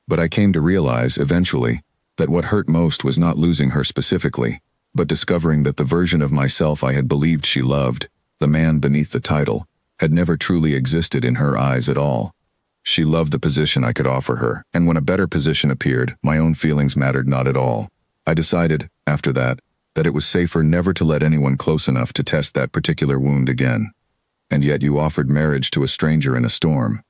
Speaker 1: But I came to realize, eventually, that what hurt most was not losing her specifically, but discovering that the version of myself I had believed she loved, the man beneath the title, had never truly existed in her eyes at all. She loved the position I could offer her, and when a better position appeared, my own feelings mattered not at all. I decided, after that it was safer never to let anyone close enough to test that particular wound again. And yet you offered marriage to a stranger in a storm.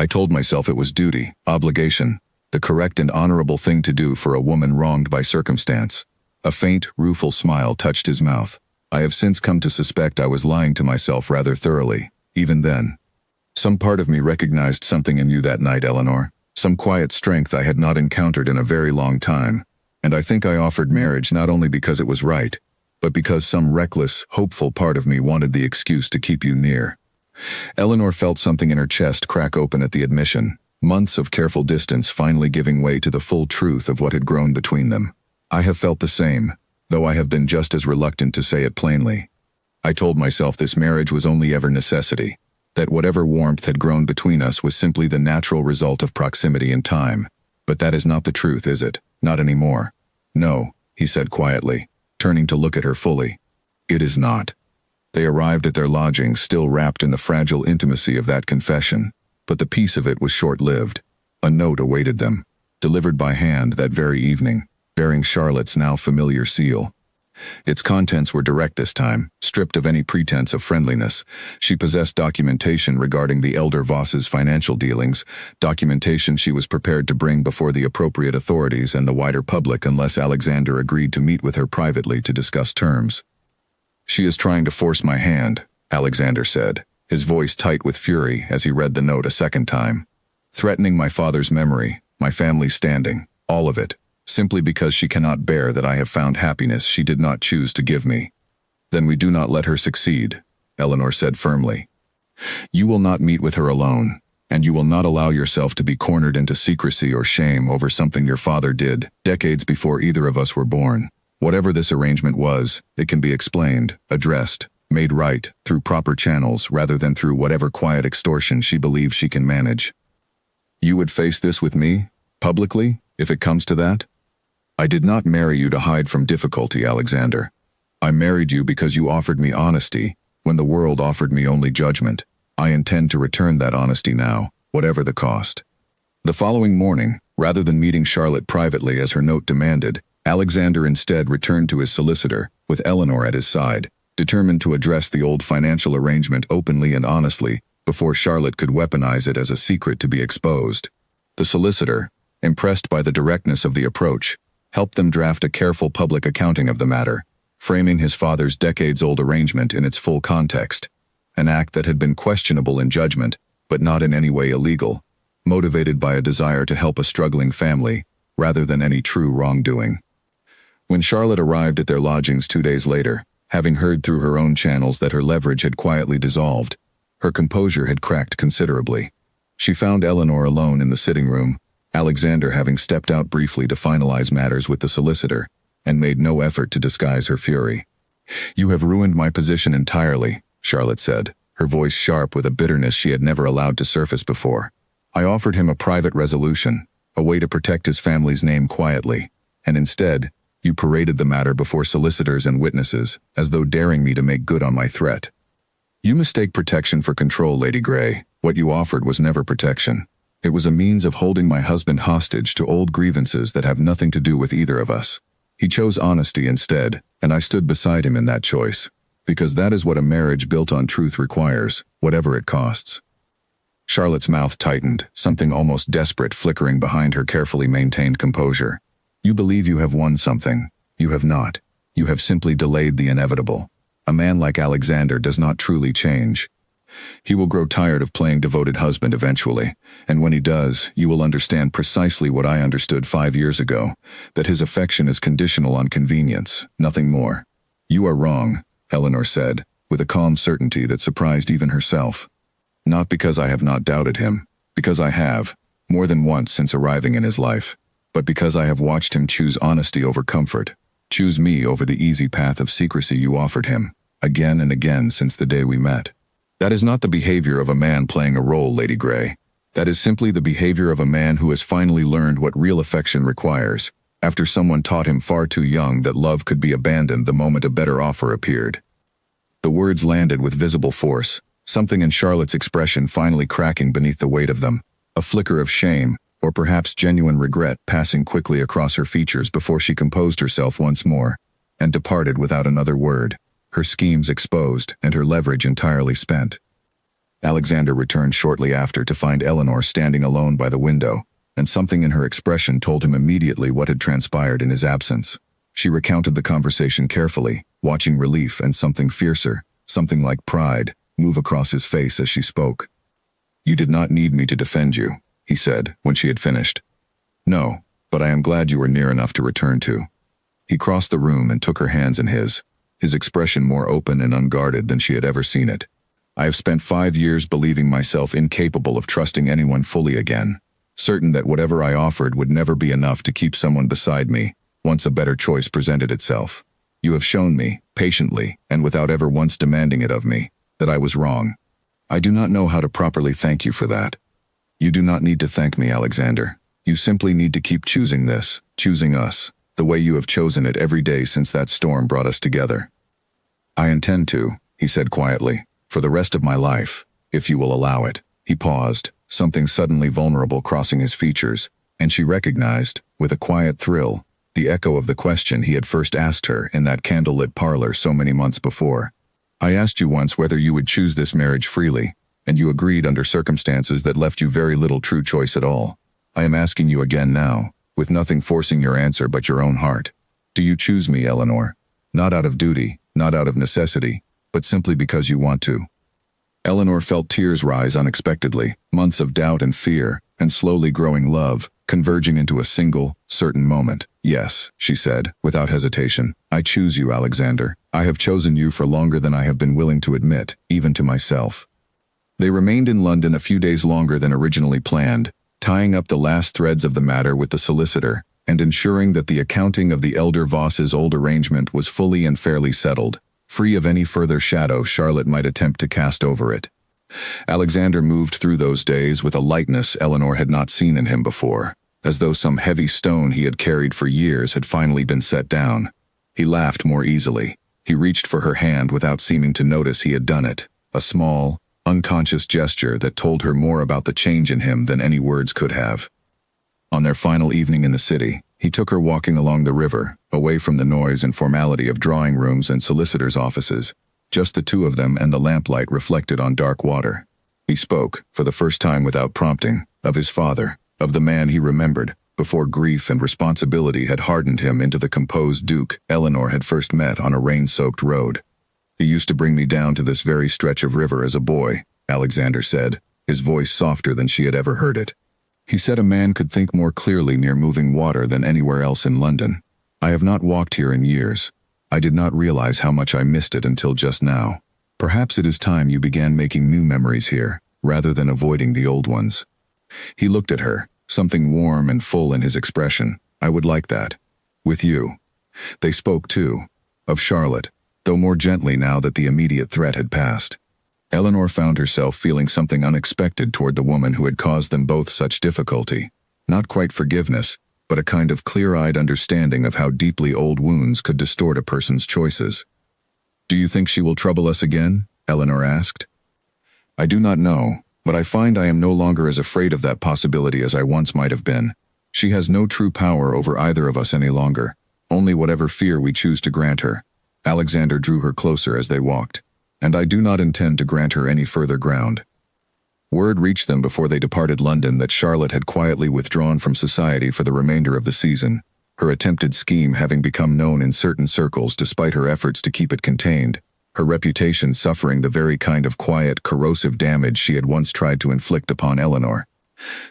Speaker 1: I told myself it was duty, obligation, the correct and honorable thing to do for a woman wronged by circumstance. A faint, rueful smile touched his mouth. I have since come to suspect I was lying to myself rather thoroughly, even then. Some part of me recognized something in you that night, Eleanor, some quiet strength I had not encountered in a very long time, and I think I offered marriage not only because it was right, but because some reckless, hopeful part of me wanted the excuse to keep you near. Eleanor felt something in her chest crack open at the admission, months of careful distance finally giving way to the full truth of what had grown between them. I have felt the same, though I have been just as reluctant to say it plainly. I told myself this marriage was only ever necessity, that whatever warmth had grown between us was simply the natural result of proximity and time. But that is not the truth, is it? Not anymore. No, he said quietly, turning to look at her fully. It is not. They arrived at their lodging still wrapped in the fragile intimacy of that confession, but the peace of it was short-lived. A note awaited them, delivered by hand that very evening, bearing Charlotte's now familiar seal. Its contents were direct this time, stripped of any pretense of friendliness. She possessed documentation regarding the elder Voss's financial dealings, documentation she was prepared to bring before the appropriate authorities and the wider public unless Alexander agreed to meet with her privately to discuss terms. She is trying to force my hand, Alexander said, his voice tight with fury as he read the note a second time. Threatening my father's memory, my family's standing, all of it. Simply because she cannot bear that I have found happiness she did not choose to give me. Then we do not let her succeed, Eleanor said firmly. You will not meet with her alone, And you will not allow yourself to be cornered into secrecy or shame over something your father did decades before either of us were born. Whatever this arrangement was, it can be explained, addressed, made right through proper channels rather than through whatever quiet extortion she believes she can manage. You would face this with me, publicly, if it comes to that? I did not marry you to hide from difficulty, Alexander. I married you because you offered me honesty when the world offered me only judgment. I intend to return that honesty now, whatever the cost. The following morning, rather than meeting Charlotte privately as her note demanded, Alexander instead returned to his solicitor, with Eleanor at his side, determined to address the old financial arrangement openly and honestly before Charlotte could weaponize it as a secret to be exposed. The solicitor, impressed by the directness of the approach, helped them draft a careful public accounting of the matter, framing his father's decades-old arrangement in its full context, an act that had been questionable in judgment, but not in any way illegal, motivated by a desire to help a struggling family, rather than any true wrongdoing. When Charlotte arrived at their lodgings 2 days later, having heard through her own channels that her leverage had quietly dissolved, her composure had cracked considerably. She found Eleanor alone in the sitting room, Alexander having stepped out briefly to finalize matters with the solicitor, and made no effort to disguise her fury. "You have ruined my position entirely," Charlotte said, her voice sharp with a bitterness she had never allowed to surface before. "I offered him a private resolution, a way to protect his family's name quietly, and instead, you paraded the matter before solicitors and witnesses, as though daring me to make good on my threat. You mistake protection for control, Lady Grey. What you offered was never protection. It was a means of holding my husband hostage to old grievances that have nothing to do with either of us. He chose honesty instead, and I stood beside him in that choice, because that is what a marriage built on truth requires, whatever it costs." Charlotte's mouth tightened, something almost desperate flickering behind her carefully maintained composure. "You believe you have won something. You have not. You have simply delayed the inevitable. A man like Alexander does not truly change. He will grow tired of playing devoted husband eventually, and when he does, you will understand precisely what I understood 5 years ago, that his affection is conditional on convenience, nothing more." "You are wrong," Eleanor said, with a calm certainty that surprised even herself. "Not because I have not doubted him, because I have, more than once since arriving in his life, but because I have watched him choose honesty over comfort, choose me over the easy path of secrecy you offered him, again and again since the day we met. That is not the behavior of a man playing a role, Lady Grey. That is simply the behavior of a man who has finally learned what real affection requires, after someone taught him far too young that love could be abandoned the moment a better offer appeared." The words landed with visible force, something in Charlotte's expression finally cracking beneath the weight of them, a flicker of shame, or perhaps genuine regret passing quickly across her features before she composed herself once more, and departed without another word, her schemes exposed and her leverage entirely spent. Alexander returned shortly after to find Eleanor standing alone by the window, and something in her expression told him immediately what had transpired in his absence. She recounted the conversation carefully, watching relief and something fiercer, something like pride, move across his face as she spoke. "You did not need me to defend you," he said, when she had finished. "No, but I am glad you were near enough to return to." He crossed the room and took her hands in his expression more open and unguarded than she had ever seen it. "I have spent 5 years believing myself incapable of trusting anyone fully again, certain that whatever I offered would never be enough to keep someone beside me, once a better choice presented itself. You have shown me, patiently, and without ever once demanding it of me, that I was wrong. I do not know how to properly thank you for that. You do not need to thank me, Alexander. You simply need to keep choosing this, choosing us, the way you have chosen it every day since that storm brought us together." "I intend to," he said quietly, "for the rest of my life, if you will allow it." He paused, something suddenly vulnerable crossing his features, and she recognized, with a quiet thrill, the echo of the question he had first asked her in that candlelit parlor so many months before. "I asked you once whether you would choose this marriage freely, and you agreed under circumstances that left you very little true choice at all. I am asking you again now, with nothing forcing your answer but your own heart. Do you choose me, Eleanor? Not out of duty, not out of necessity, but simply because you want to." Eleanor felt tears rise unexpectedly, months of doubt and fear, and slowly growing love, converging into a single, certain moment. "Yes," she said, without hesitation. "I choose you, Alexander. I have chosen you for longer than I have been willing to admit, even to myself." They remained in London a few days longer than originally planned, tying up the last threads of the matter with the solicitor, and ensuring that the accounting of the elder Voss's old arrangement was fully and fairly settled, free of any further shadow Charlotte might attempt to cast over it. Alexander moved through those days with a lightness Eleanor had not seen in him before, as though some heavy stone he had carried for years had finally been set down. He laughed more easily. He reached for her hand without seeming to notice he had done it, a small, unconscious gesture that told her more about the change in him than any words could have. On their final evening in the city, he took her walking along the river, away from the noise and formality of drawing rooms and solicitors' offices, just the two of them and the lamplight reflected on dark water. He spoke, for the first time without prompting, of his father, of the man he remembered, before grief and responsibility had hardened him into the composed Duke Eleanor had first met on a rain-soaked road. "He used to bring me down to this very stretch of river as a boy," Alexander said, his voice softer than she had ever heard it. He said a man could think more clearly near moving water than anywhere else in London. "I have not walked here in years. I did not realize how much I missed it until just now. Perhaps it is time you began making new memories here, rather than avoiding the old ones." He looked at her, something warm and full in his expression. "I would like that. With you." They spoke, too, of Charlotte, though more gently now that the immediate threat had passed. Eleanor found herself feeling something unexpected toward the woman who had caused them both such difficulty. Not quite forgiveness, but a kind of clear-eyed understanding of how deeply old wounds could distort a person's choices. "Do you think she will trouble us again?" Eleanor asked. "I do not know, but I find I am no longer as afraid of that possibility as I once might have been. She has no true power over either of us any longer, only whatever fear we choose to grant her." Alexander drew her closer as they walked. "And I do not intend to grant her any further ground." Word reached them before they departed London that Charlotte had quietly withdrawn from society for the remainder of the season, her attempted scheme having become known in certain circles despite her efforts to keep it contained, her reputation suffering the very kind of quiet, corrosive damage she had once tried to inflict upon Eleanor.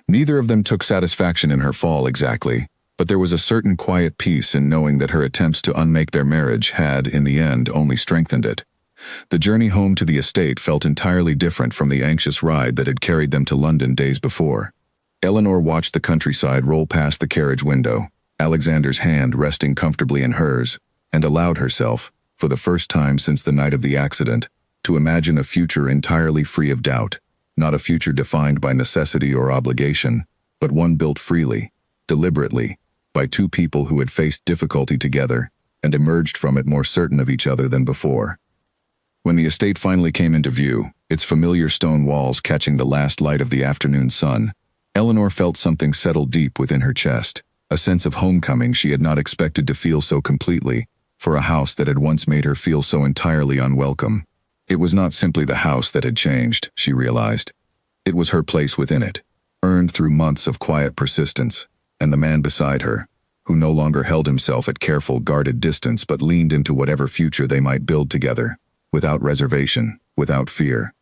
Speaker 1: Neither of them took satisfaction in her fall exactly, but there was a certain quiet peace in knowing that her attempts to unmake their marriage had, in the end, only strengthened it. The journey home to the estate felt entirely different from the anxious ride that had carried them to London days before. Eleanor watched the countryside roll past the carriage window, Alexander's hand resting comfortably in hers, and allowed herself, for the first time since the night of the accident, to imagine a future entirely free of doubt, not a future defined by necessity or obligation, but one built freely, deliberately, by two people who had faced difficulty together and emerged from it more certain of each other than before. When the estate finally came into view, its familiar stone walls catching the last light of the afternoon sun, Eleanor felt something settle deep within her chest, a sense of homecoming she had not expected to feel so completely, for a house that had once made her feel so entirely unwelcome. It was not simply the house that had changed, she realized. It was her place within it, earned through months of quiet persistence, and the man beside her, who no longer held himself at careful, guarded distance but leaned into whatever future they might build together, without reservation, without fear.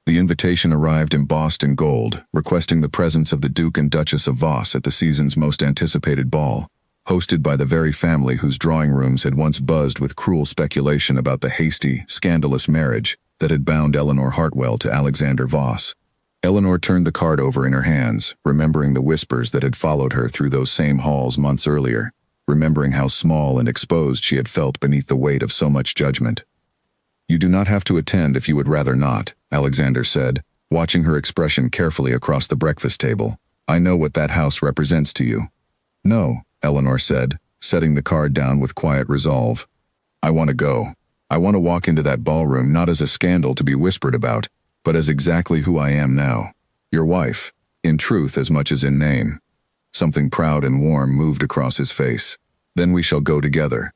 Speaker 1: The invitation arrived embossed in gold, requesting the presence of the Duke and Duchess of Voss at the season's most anticipated ball, hosted by the very family whose drawing rooms had once buzzed with cruel speculation about the hasty, scandalous marriage that had bound Eleanor Hartwell to Alexander Voss. Eleanor turned the card over in her hands, remembering the whispers that had followed her through those same halls months earlier, remembering how small and exposed she had felt beneath the weight of so much judgment. "You do not have to attend if you would rather not," Alexander said, watching her expression carefully across the breakfast table. "I know what that house represents to you." "No," Eleanor said, setting the card down with quiet resolve. "I want to go. I want to walk into that ballroom not as a scandal to be whispered about, but as exactly who I am now. Your wife, in truth as much as in name." Something proud and warm moved across his face. "Then we shall go together."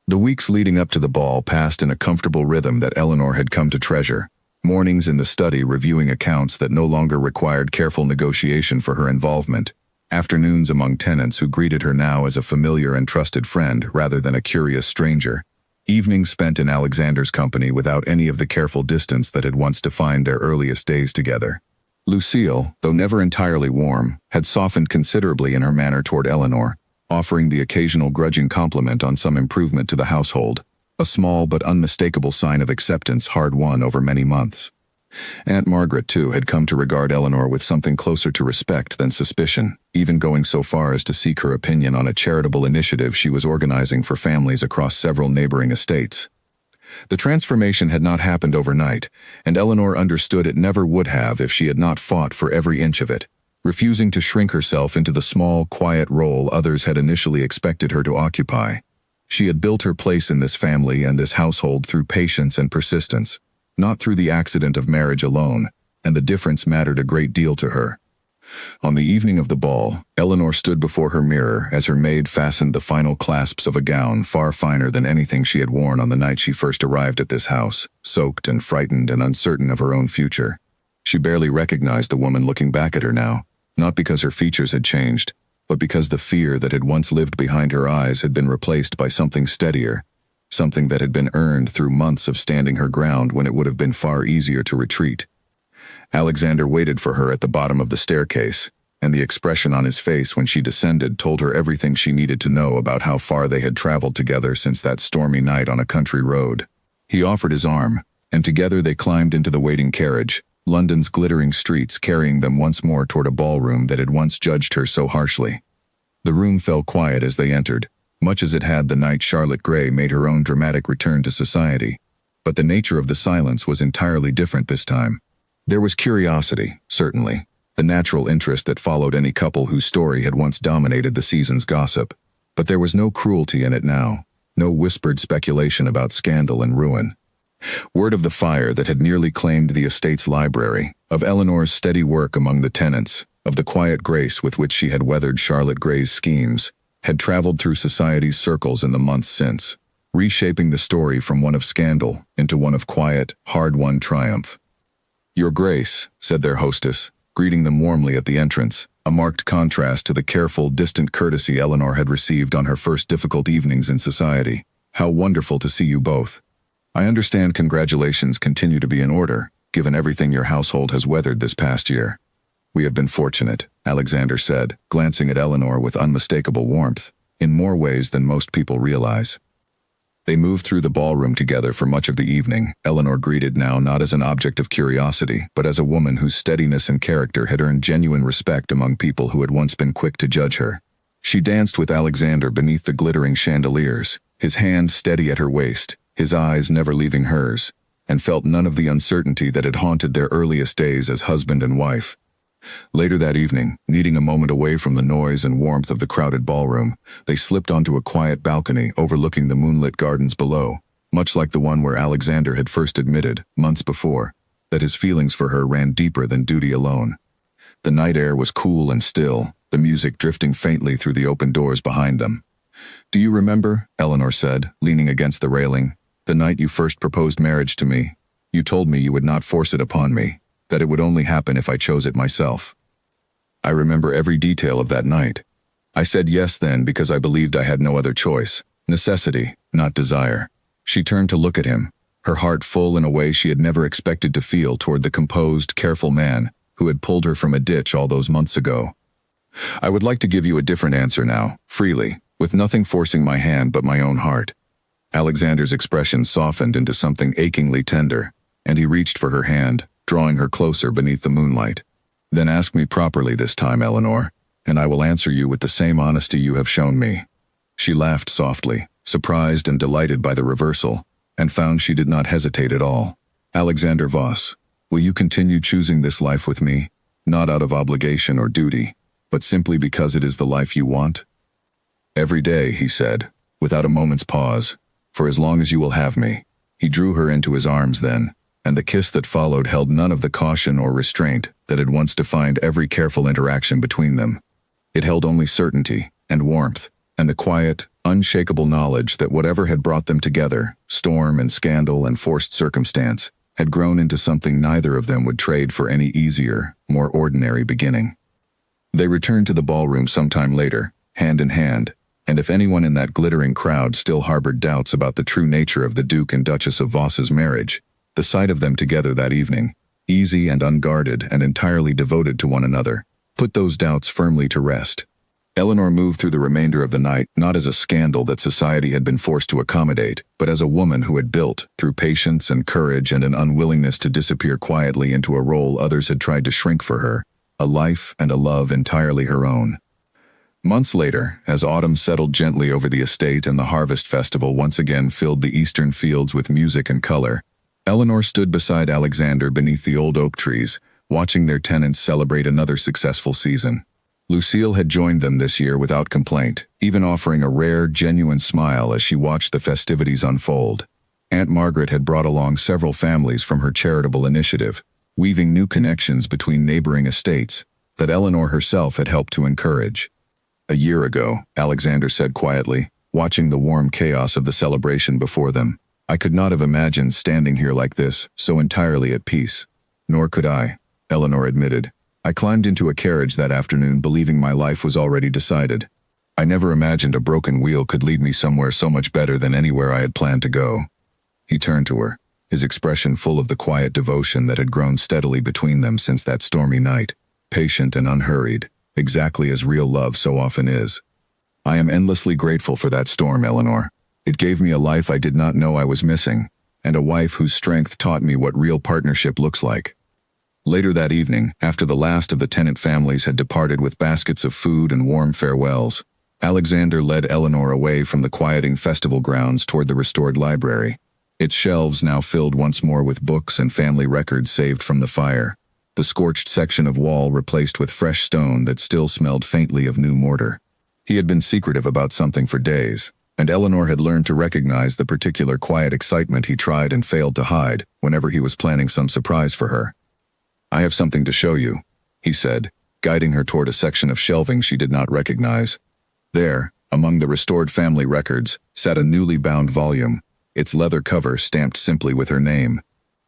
Speaker 1: The weeks leading up to the ball passed in a comfortable rhythm that Eleanor had come to treasure. Mornings in the study reviewing accounts that no longer required careful negotiation for her involvement. Afternoons among tenants who greeted her now as a familiar and trusted friend rather than a curious stranger. Evenings spent in Alexander's company without any of the careful distance that had once defined their earliest days together. Lucille, though never entirely warm, had softened considerably in her manner toward Eleanor, offering the occasional grudging compliment on some improvement to the household, a small but unmistakable sign of acceptance hard-won over many months. Aunt Margaret, too, had come to regard Eleanor with something closer to respect than suspicion, even going so far as to seek her opinion on a charitable initiative she was organizing for families across several neighboring estates. The transformation had not happened overnight, and Eleanor understood it never would have if she had not fought for every inch of it, refusing to shrink herself into the small, quiet role others had initially expected her to occupy. She had built her place in this family and this household through patience and persistence, not through the accident of marriage alone, and the difference mattered a great deal to her. On the evening of the ball, Eleanor stood before her mirror as her maid fastened the final clasps of a gown far finer than anything she had worn on the night she first arrived at this house, soaked and frightened and uncertain of her own future. She barely recognized the woman looking back at her now, not because her features had changed, but because the fear that had once lived behind her eyes had been replaced by something steadier, something that had been earned through months of standing her ground when it would have been far easier to retreat. Alexander waited for her at the bottom of the staircase, and the expression on his face when she descended told her everything she needed to know about how far they had traveled together since that stormy night on a country road. He offered his arm, and together they climbed into the waiting carriage, London's glittering streets carrying them once more toward a ballroom that had once judged her so harshly. The room fell quiet as they entered, much as it had the night Charlotte Gray made her own dramatic return to society. But the nature of the silence was entirely different this time. There was curiosity, certainly, the natural interest that followed any couple whose story had once dominated the season's gossip. But there was no cruelty in it now, no whispered speculation about scandal and ruin. Word of the fire that had nearly claimed the estate's library, of Eleanor's steady work among the tenants, of the quiet grace with which she had weathered Charlotte Gray's schemes, had traveled through society's circles in the months since, reshaping the story from one of scandal into one of quiet, hard-won triumph. "Your Grace," said their hostess, greeting them warmly at the entrance, a marked contrast to the careful, distant courtesy Eleanor had received on her first difficult evenings in society. "How wonderful to see you both. I understand congratulations continue to be in order, given everything your household has weathered this past year." "We have been fortunate," Alexander said, glancing at Eleanor with unmistakable warmth, "in more ways than most people realize." They moved through the ballroom together for much of the evening, Eleanor greeted now not as an object of curiosity, but as a woman whose steadiness and character had earned genuine respect among people who had once been quick to judge her. She danced with Alexander beneath the glittering chandeliers, his hand steady at her waist, his eyes never leaving hers, and felt none of the uncertainty that had haunted their earliest days as husband and wife. Later that evening, needing a moment away from the noise and warmth of the crowded ballroom, they slipped onto a quiet balcony overlooking the moonlit gardens below, much like the one where Alexander had first admitted, months before, that his feelings for her ran deeper than duty alone. The night air was cool and still, the music drifting faintly through the open doors behind them. "Do you remember," Eleanor said, leaning against the railing, "the night you first proposed marriage to me? You told me you would not force it upon me, that it would only happen if I chose it myself." "I remember every detail of that night. I said yes then because I believed I had no other choice, necessity, not desire." She turned to look at him, her heart full in a way she had never expected to feel toward the composed, careful man who had pulled her from a ditch all those months ago. "I would like to give you a different answer now, freely, with nothing forcing my hand but my own heart." Alexander's expression softened into something achingly tender, and he reached for her hand, drawing her closer beneath the moonlight. "Then ask me properly this time, Eleanor, and I will answer you with the same honesty you have shown me." She laughed softly, surprised and delighted by the reversal, and found she did not hesitate at all. "Alexander Voss, will you continue choosing this life with me, not out of obligation or duty, but simply because it is the life you want?" "Every day," he said, without a moment's pause, "for as long as you will have me." He drew her into his arms then, and the kiss that followed held none of the caution or restraint that had once defined every careful interaction between them. It held only certainty and warmth, and the quiet, unshakable knowledge that whatever had brought them together, storm and scandal and forced circumstance, had grown into something neither of them would trade for any easier, more ordinary beginning. They returned to the ballroom sometime later, hand in hand, and if anyone in that glittering crowd still harbored doubts about the true nature of the Duke and Duchess of Voss's marriage, the sight of them together that evening, easy and unguarded and entirely devoted to one another, put those doubts firmly to rest. Eleanor moved through the remainder of the night not as a scandal that society had been forced to accommodate, but as a woman who had built, through patience and courage and an unwillingness to disappear quietly into a role others had tried to shrink for her, a life and a love entirely her own. Months later, as autumn settled gently over the estate and the harvest festival once again filled the eastern fields with music and color, Eleanor stood beside Alexander beneath the old oak trees, watching their tenants celebrate another successful season. Lucille had joined them this year without complaint, even offering a rare, genuine smile as she watched the festivities unfold. Aunt Margaret had brought along several families from her charitable initiative, weaving new connections between neighboring estates that Eleanor herself had helped to encourage. A year ago, Alexander said quietly, watching the warm chaos of the celebration before them, "I could not have imagined standing here like this, so entirely at peace." "Nor could I," Eleanor admitted. "I climbed into a carriage that afternoon believing my life was already decided. I never imagined a broken wheel could lead me somewhere so much better than anywhere I had planned to go." He turned to her, his expression full of the quiet devotion that had grown steadily between them since that stormy night, patient and unhurried, exactly as real love so often is. "I am endlessly grateful for that storm, Eleanor. It gave me a life I did not know I was missing, and a wife whose strength taught me what real partnership looks like." Later that evening, after the last of the tenant families had departed with baskets of food and warm farewells, Alexander led Eleanor away from the quieting festival grounds toward the restored library, its shelves now filled once more with books and family records saved from the fire, the scorched section of wall replaced with fresh stone that still smelled faintly of new mortar. He had been secretive about something for days, and Eleanor had learned to recognize the particular quiet excitement he tried and failed to hide whenever he was planning some surprise for her. "I have something to show you," he said, guiding her toward a section of shelving she did not recognize. There, among the restored family records, sat a newly bound volume, its leather cover stamped simply with her name.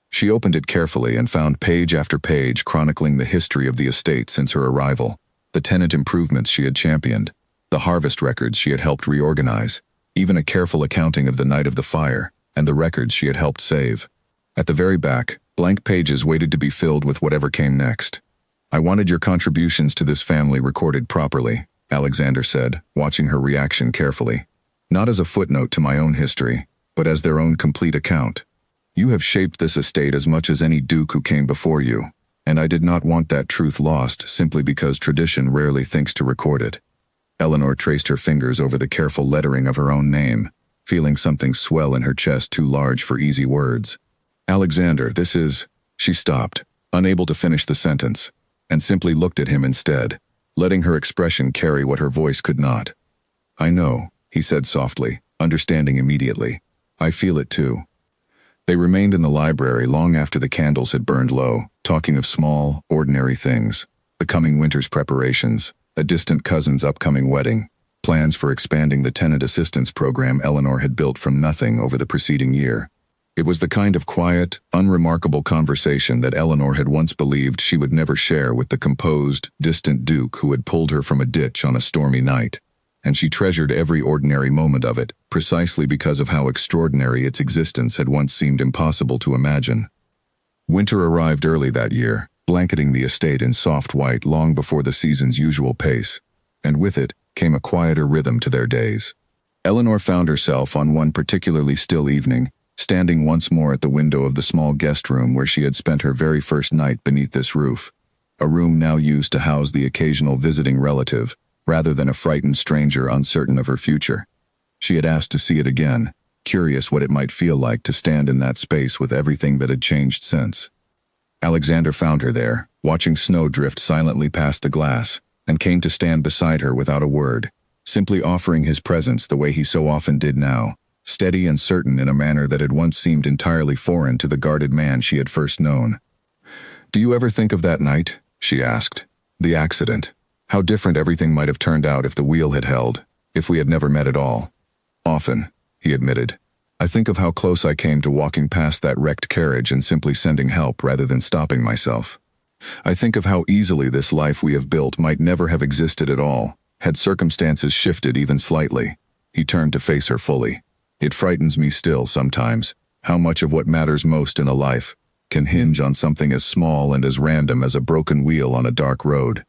Speaker 1: She opened it carefully and found page after page chronicling the history of the estate since her arrival, the tenant improvements she had championed, the harvest records she had helped reorganize, even a careful accounting of the night of the fire, and the records she had helped save. At the very back, blank pages waited to be filled with whatever came next. "I wanted your contributions to this family recorded properly," Alexander said, watching her reaction carefully. "Not as a footnote to my own history, but as their own complete account. You have shaped this estate as much as any duke who came before you, and I did not want that truth lost simply because tradition rarely thinks to record it." Eleanor traced her fingers over the careful lettering of her own name, feeling something swell in her chest too large for easy words. "Alexander, this is—" She stopped, unable to finish the sentence, and simply looked at him instead, letting her expression carry what her voice could not. "I know," he said softly, understanding immediately. "I feel it too." They remained in the library long after the candles had burned low, talking of small, ordinary things, the coming winter's preparations, a distant cousin's upcoming wedding, plans for expanding the tenant assistance program Eleanor had built from nothing over the preceding year. It was the kind of quiet, unremarkable conversation that Eleanor had once believed she would never share with the composed, distant duke who had pulled her from a ditch on a stormy night, and she treasured every ordinary moment of it, precisely because of how extraordinary its existence had once seemed impossible to imagine. Winter arrived early that year, blanketing the estate in soft white long before the season's usual pace, and with it came a quieter rhythm to their days. Eleanor found herself on one particularly still evening, standing once more at the window of the small guest room where she had spent her very first night beneath this roof, a room now used to house the occasional visiting relative, rather than a frightened stranger uncertain of her future. She had asked to see it again, curious what it might feel like to stand in that space with everything that had changed since. Alexander found her there, watching snow drift silently past the glass, and came to stand beside her without a word, simply offering his presence the way he so often did now, steady and certain in a manner that had once seemed entirely foreign to the guarded man she had first known. "Do you ever think of that night?" she asked. "The accident. How different everything might have turned out if the wheel had held, if we had never met at all." "Often," he admitted. "I think of how close I came to walking past that wrecked carriage and simply sending help rather than stopping myself. I think of how easily this life we have built might never have existed at all, had circumstances shifted even slightly." He turned to face her fully. "It frightens me still sometimes, how much of what matters most in a life can hinge on something as small and as random as a broken wheel on a dark road."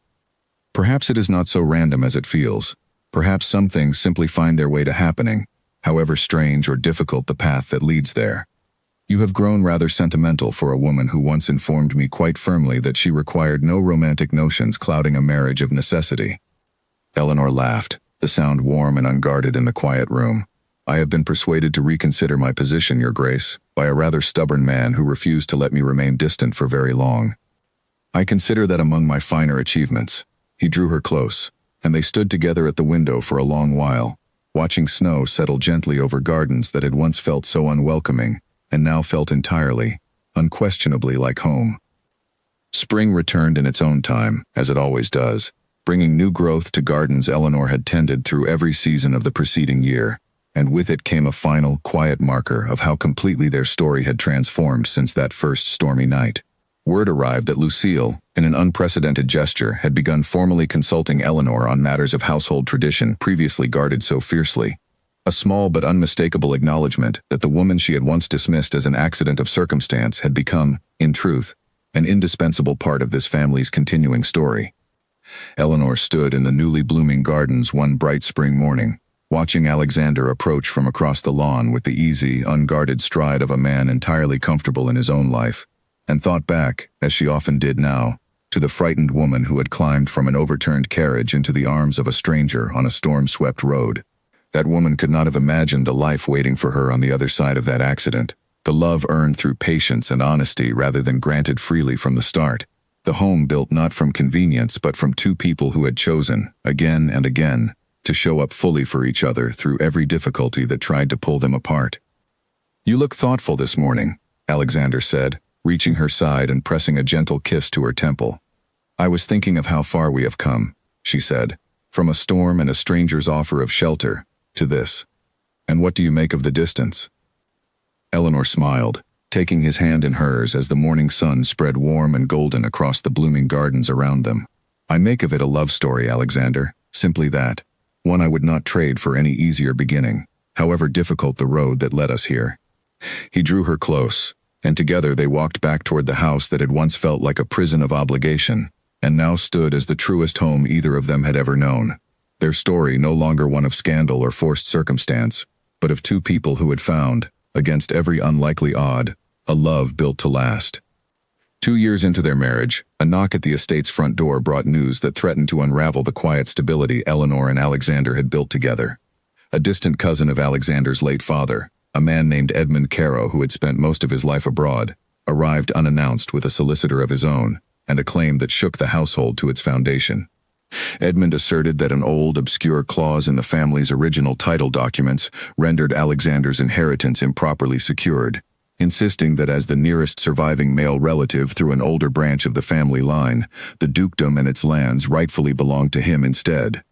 Speaker 1: Perhaps it is not so random as it feels. Perhaps some things simply find their way to happening, however strange or difficult the path that leads there. You have grown rather sentimental for a woman who once informed me quite firmly that she required no romantic notions clouding a marriage of necessity. Eleanor laughed, the sound warm and unguarded in the quiet room. I have been persuaded to reconsider my position, Your Grace, by a rather stubborn man who refused to let me remain distant for very long. I consider that among my finer achievements. He drew her close, and they stood together at the window for a long while, watching snow settle gently over gardens that had once felt so unwelcoming, and now felt entirely, unquestionably like home. Spring returned in its own time, as it always does, bringing new growth to gardens Eleanor had tended through every season of the preceding year, and with it came a final, quiet marker of how completely their story had transformed since that first stormy night. Word arrived that Lucille, in an unprecedented gesture, had begun formally consulting Eleanor on matters of household tradition previously guarded so fiercely. A small but unmistakable acknowledgement that the woman she had once dismissed as an accident of circumstance had become, in truth, an indispensable part of this family's continuing story. Eleanor stood in the newly blooming gardens one bright spring morning, watching Alexander approach from across the lawn with the easy, unguarded stride of a man entirely comfortable in his own life, and thought back, as she often did now, to the frightened woman who had climbed from an overturned carriage into the arms of a stranger on a storm-swept road. That woman could not have imagined the life waiting for her on the other side of that accident, the love earned through patience and honesty rather than granted freely from the start, the home built not from convenience but from two people who had chosen, again and again, to show up fully for each other through every difficulty that tried to pull them apart. "You look thoughtful this morning," Alexander said, reaching her side and pressing a gentle kiss to her temple. "I was thinking of how far we have come," she said, "from a storm and a stranger's offer of shelter, to this. And what do you make of the distance?" Eleanor smiled, taking his hand in hers as the morning sun spread warm and golden across the blooming gardens around them. "I make of it a love story, Alexander, simply that. One I would not trade for any easier beginning, however difficult the road that led us here." He drew her close, and together they walked back toward the house that had once felt like a prison of obligation, and now stood as the truest home either of them had ever known. Their story no longer one of scandal or forced circumstance, but of two people who had found, against every unlikely odd, a love built to last. 2 years into their marriage, a knock at the estate's front door brought news that threatened to unravel the quiet stability Eleanor and Alexander had built together. A distant cousin of Alexander's late father, a man named Edmund Caro who had spent most of his life abroad, arrived unannounced with a solicitor of his own, and a claim that shook the household to its foundation. Edmund asserted that an old, obscure clause in the family's original title documents rendered Alexander's inheritance improperly secured, insisting that as the nearest surviving male relative through an older branch of the family line, the dukedom and its lands rightfully belonged to him instead.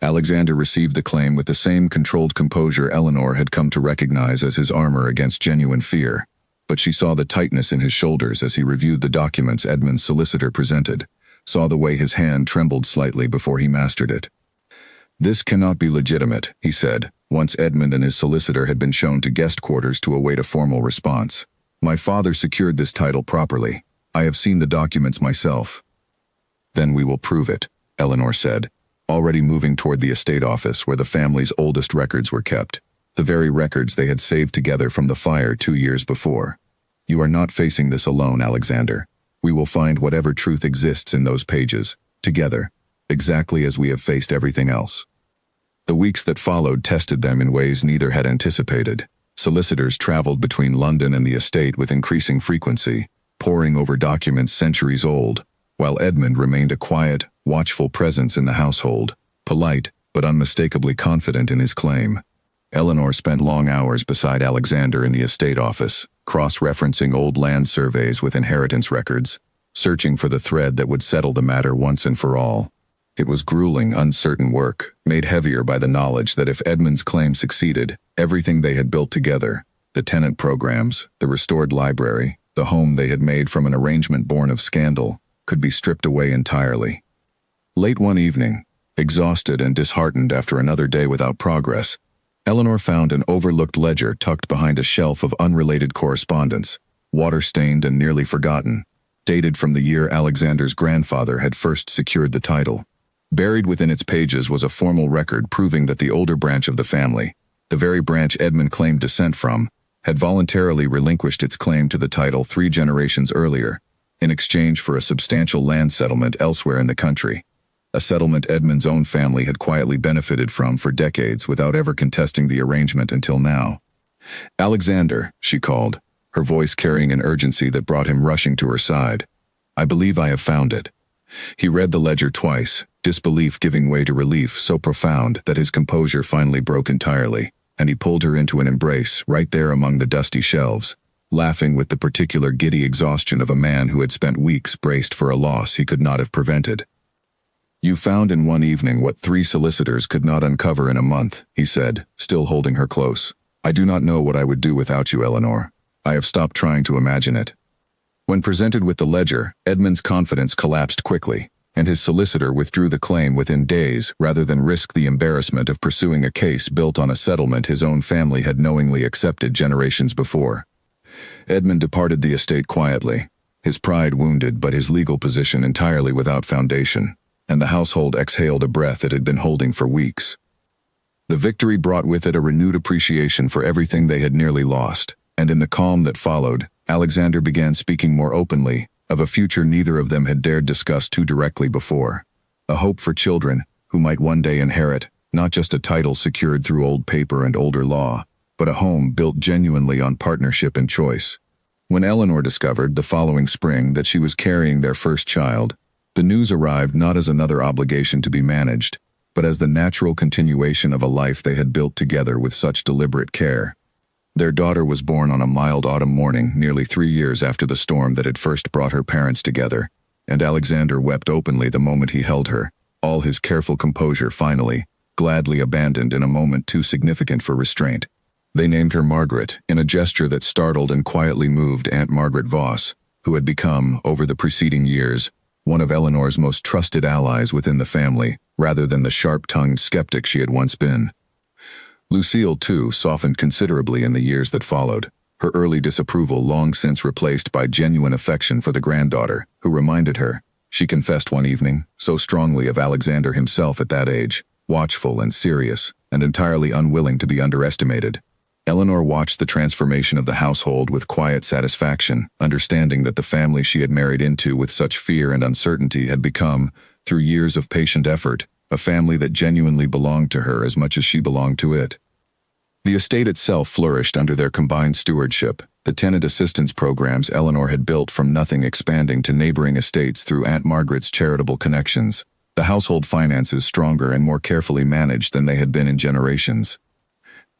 Speaker 1: Alexander received the claim with the same controlled composure Eleanor had come to recognize as his armor against genuine fear, but she saw the tightness in his shoulders as he reviewed the documents Edmund's solicitor presented, saw the way his hand trembled slightly before he mastered it. "This cannot be legitimate," he said, once Edmund and his solicitor had been shown to guest quarters to await a formal response. "My father secured this title properly. I have seen the documents myself." "Then we will prove it," Eleanor said, already moving toward the estate office where the family's oldest records were kept, the very records they had saved together from the fire 2 years before. "You are not facing this alone, Alexander. We will find whatever truth exists in those pages, together, exactly as we have faced everything else." The weeks that followed tested them in ways neither had anticipated. Solicitors traveled between London and the estate with increasing frequency, poring over documents centuries old, while Edmund remained a quiet, watchful presence in the household, polite but unmistakably confident in his claim. Eleanor spent long hours beside Alexander in the estate office, cross-referencing old land surveys with inheritance records, searching for the thread that would settle the matter once and for all. It was grueling, uncertain work, made heavier by the knowledge that if Edmund's claim succeeded, everything they had built together, the tenant programs, the restored library, the home they had made from an arrangement born of scandal, could be stripped away entirely. Late one evening, exhausted and disheartened after another day without progress, Eleanor found an overlooked ledger tucked behind a shelf of unrelated correspondence, water-stained and nearly forgotten, dated from the year Alexander's grandfather had first secured the title. Buried within its pages was a formal record proving that the older branch of the family, the very branch Edmund claimed descent from, had voluntarily relinquished its claim to the title 3 generations earlier, in exchange for a substantial land settlement elsewhere in the country, a settlement Edmund's own family had quietly benefited from for decades without ever contesting the arrangement until now. "Alexander," she called, her voice carrying an urgency that brought him rushing to her side. "I believe I have found it." He read the ledger twice, disbelief giving way to relief so profound that his composure finally broke entirely, and he pulled her into an embrace right there among the dusty shelves, laughing with the particular giddy exhaustion of a man who had spent weeks braced for a loss he could not have prevented. "You found in one evening what 3 solicitors could not uncover in a month," he said, still holding her close. "I do not know what I would do without you, Eleanor. I have stopped trying to imagine it." When presented with the ledger, Edmund's confidence collapsed quickly, and his solicitor withdrew the claim within days rather than risk the embarrassment of pursuing a case built on a settlement his own family had knowingly accepted generations before. Edmund departed the estate quietly, his pride wounded but his legal position entirely without foundation, and the household exhaled a breath it had been holding for weeks. The victory brought with it a renewed appreciation for everything they had nearly lost, and in the calm that followed, Alexander began speaking more openly, of a future neither of them had dared discuss too directly before. A hope for children, who might one day inherit, not just a title secured through old paper and older law, but a home built genuinely on partnership and choice. When Eleanor discovered the following spring that she was carrying their first child, the news arrived not as another obligation to be managed, but as the natural continuation of a life they had built together with such deliberate care. Their daughter was born on a mild autumn morning nearly 3 years after the storm that had first brought her parents together, and Alexander wept openly the moment he held her, all his careful composure finally, gladly abandoned in a moment too significant for restraint. They named her Margaret, in a gesture that startled and quietly moved Aunt Margaret Voss, who had become, over the preceding years, one of Eleanor's most trusted allies within the family, rather than the sharp-tongued skeptic she had once been. Lucille, too, softened considerably in the years that followed, her early disapproval long since replaced by genuine affection for the granddaughter, who reminded her, she confessed one evening, so strongly of Alexander himself at that age, watchful and serious, and entirely unwilling to be underestimated. Eleanor watched the transformation of the household with quiet satisfaction, understanding that the family she had married into with such fear and uncertainty had become, through years of patient effort, a family that genuinely belonged to her as much as she belonged to it. The estate itself flourished under their combined stewardship, the tenant assistance programs Eleanor had built from nothing expanding to neighboring estates through Aunt Margaret's charitable connections, the household finances stronger and more carefully managed than they had been in generations.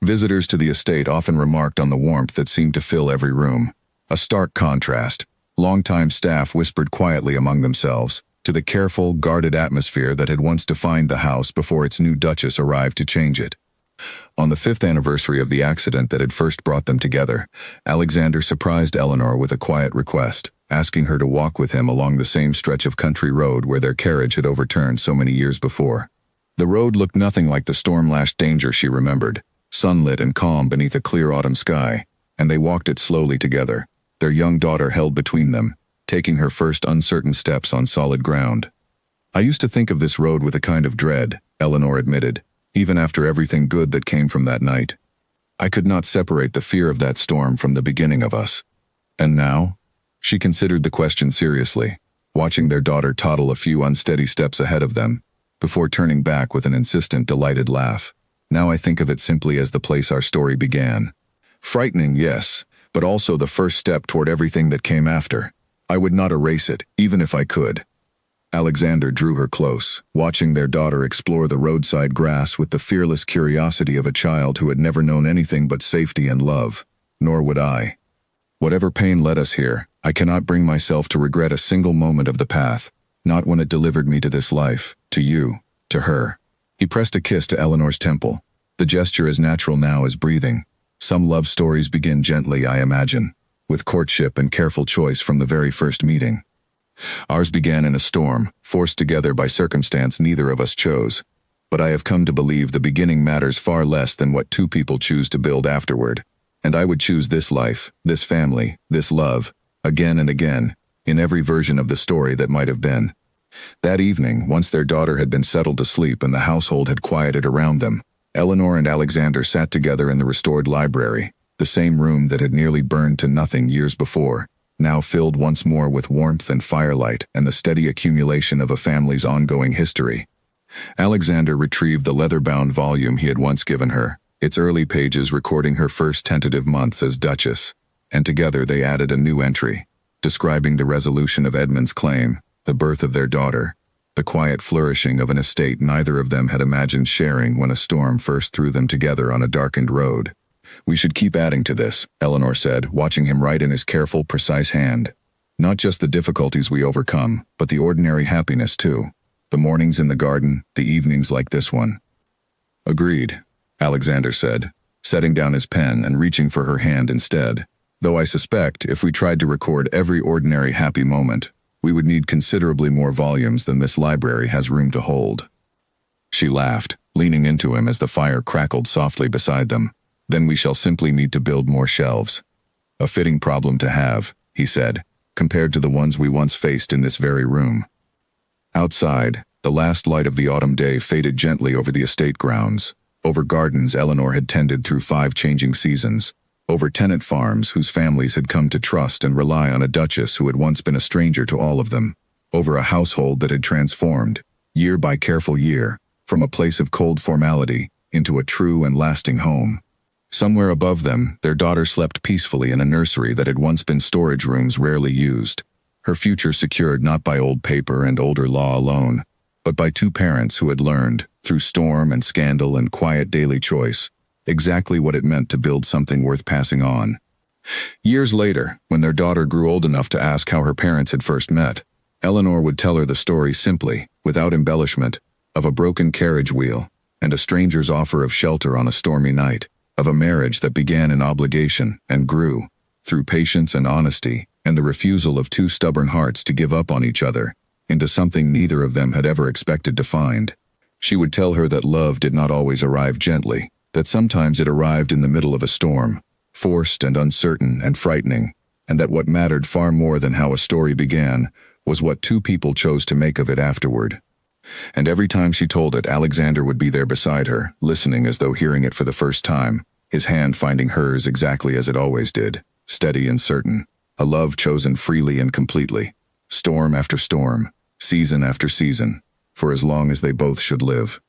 Speaker 1: Visitors to the estate often remarked on the warmth that seemed to fill every room. A stark contrast, longtime staff whispered quietly among themselves, to the careful, guarded atmosphere that had once defined the house before its new duchess arrived to change it. On the 5th anniversary of the accident that had first brought them together, Alexander surprised Eleanor with a quiet request, asking her to walk with him along the same stretch of country road where their carriage had overturned so many years before. The road looked nothing like the storm-lashed danger she remembered, sunlit and calm beneath a clear autumn sky, and they walked it slowly together, their young daughter held between them, taking her first uncertain steps on solid ground. "I used to think of this road with a kind of dread," Eleanor admitted, even after everything good that came from that night. "I could not separate the fear of that storm from the beginning of us. And now?" She considered the question seriously, watching their daughter toddle a few unsteady steps ahead of them, before turning back with an insistent, delighted laugh. "Now I think of it simply as the place our story began. Frightening, yes, but also the first step toward everything that came after. I would not erase it, even if I could." Alexander drew her close, watching their daughter explore the roadside grass with the fearless curiosity of a child who had never known anything but safety and love. "Nor would I. Whatever pain led us here, I cannot bring myself to regret a single moment of the path, not when it delivered me to this life, to you, to her." He pressed a kiss to Eleanor's temple, the gesture as natural now as breathing. Some love stories begin gently, I imagine, with courtship and careful choice from the very first meeting. Ours began in a storm, forced together by circumstance neither of us chose. But I have come to believe the beginning matters far less than what two people choose to build afterward. And I would choose this life, this family, this love, again and again, in every version of the story that might have been. That evening, once their daughter had been settled to sleep and the household had quieted around them, Eleanor and Alexander sat together in the restored library, the same room that had nearly burned to nothing years before, now filled once more with warmth and firelight and the steady accumulation of a family's ongoing history. Alexander retrieved the leather-bound volume he had once given her, its early pages recording her first tentative months as Duchess, and together they added a new entry, describing the resolution of Edmund's claim, the birth of their daughter, the quiet flourishing of an estate neither of them had imagined sharing when a storm first threw them together on a darkened road. "We should keep adding to this," Eleanor said, watching him write in his careful, precise hand. "Not just the difficulties we overcome, but the ordinary happiness too. The mornings in the garden, the evenings like this one." "Agreed," Alexander said, setting down his pen and reaching for her hand instead. "Though I suspect if we tried to record every ordinary happy moment, we would need considerably more volumes than this library has room to hold." She laughed, leaning into him as the fire crackled softly beside them. "Then we shall simply need to build more shelves." "A fitting problem to have," he said, "compared to the ones we once faced in this very room." Outside, the last light of the autumn day faded gently over the estate grounds, over gardens Eleanor had tended through 5 changing seasons, over tenant farms whose families had come to trust and rely on a duchess who had once been a stranger to all of them, over a household that had transformed, year by careful year, from a place of cold formality into a true and lasting home. Somewhere above them, their daughter slept peacefully in a nursery that had once been storage rooms rarely used, her future secured not by old paper and older law alone, but by 2 parents who had learned, through storm and scandal and quiet daily choice, exactly what it meant to build something worth passing on. Years later, when their daughter grew old enough to ask how her parents had first met, Eleanor would tell her the story simply, without embellishment, of a broken carriage wheel and a stranger's offer of shelter on a stormy night, of a marriage that began in obligation and grew, through patience and honesty and the refusal of 2 stubborn hearts to give up on each other, into something neither of them had ever expected to find. She would tell her that love did not always arrive gently, that sometimes it arrived in the middle of a storm, forced and uncertain and frightening, and that what mattered far more than how a story began was what 2 people chose to make of it afterward. And every time she told it, Alexander would be there beside her, listening as though hearing it for the first time, his hand finding hers exactly as it always did, steady and certain, a love chosen freely and completely, storm after storm, season after season, for as long as they both should live.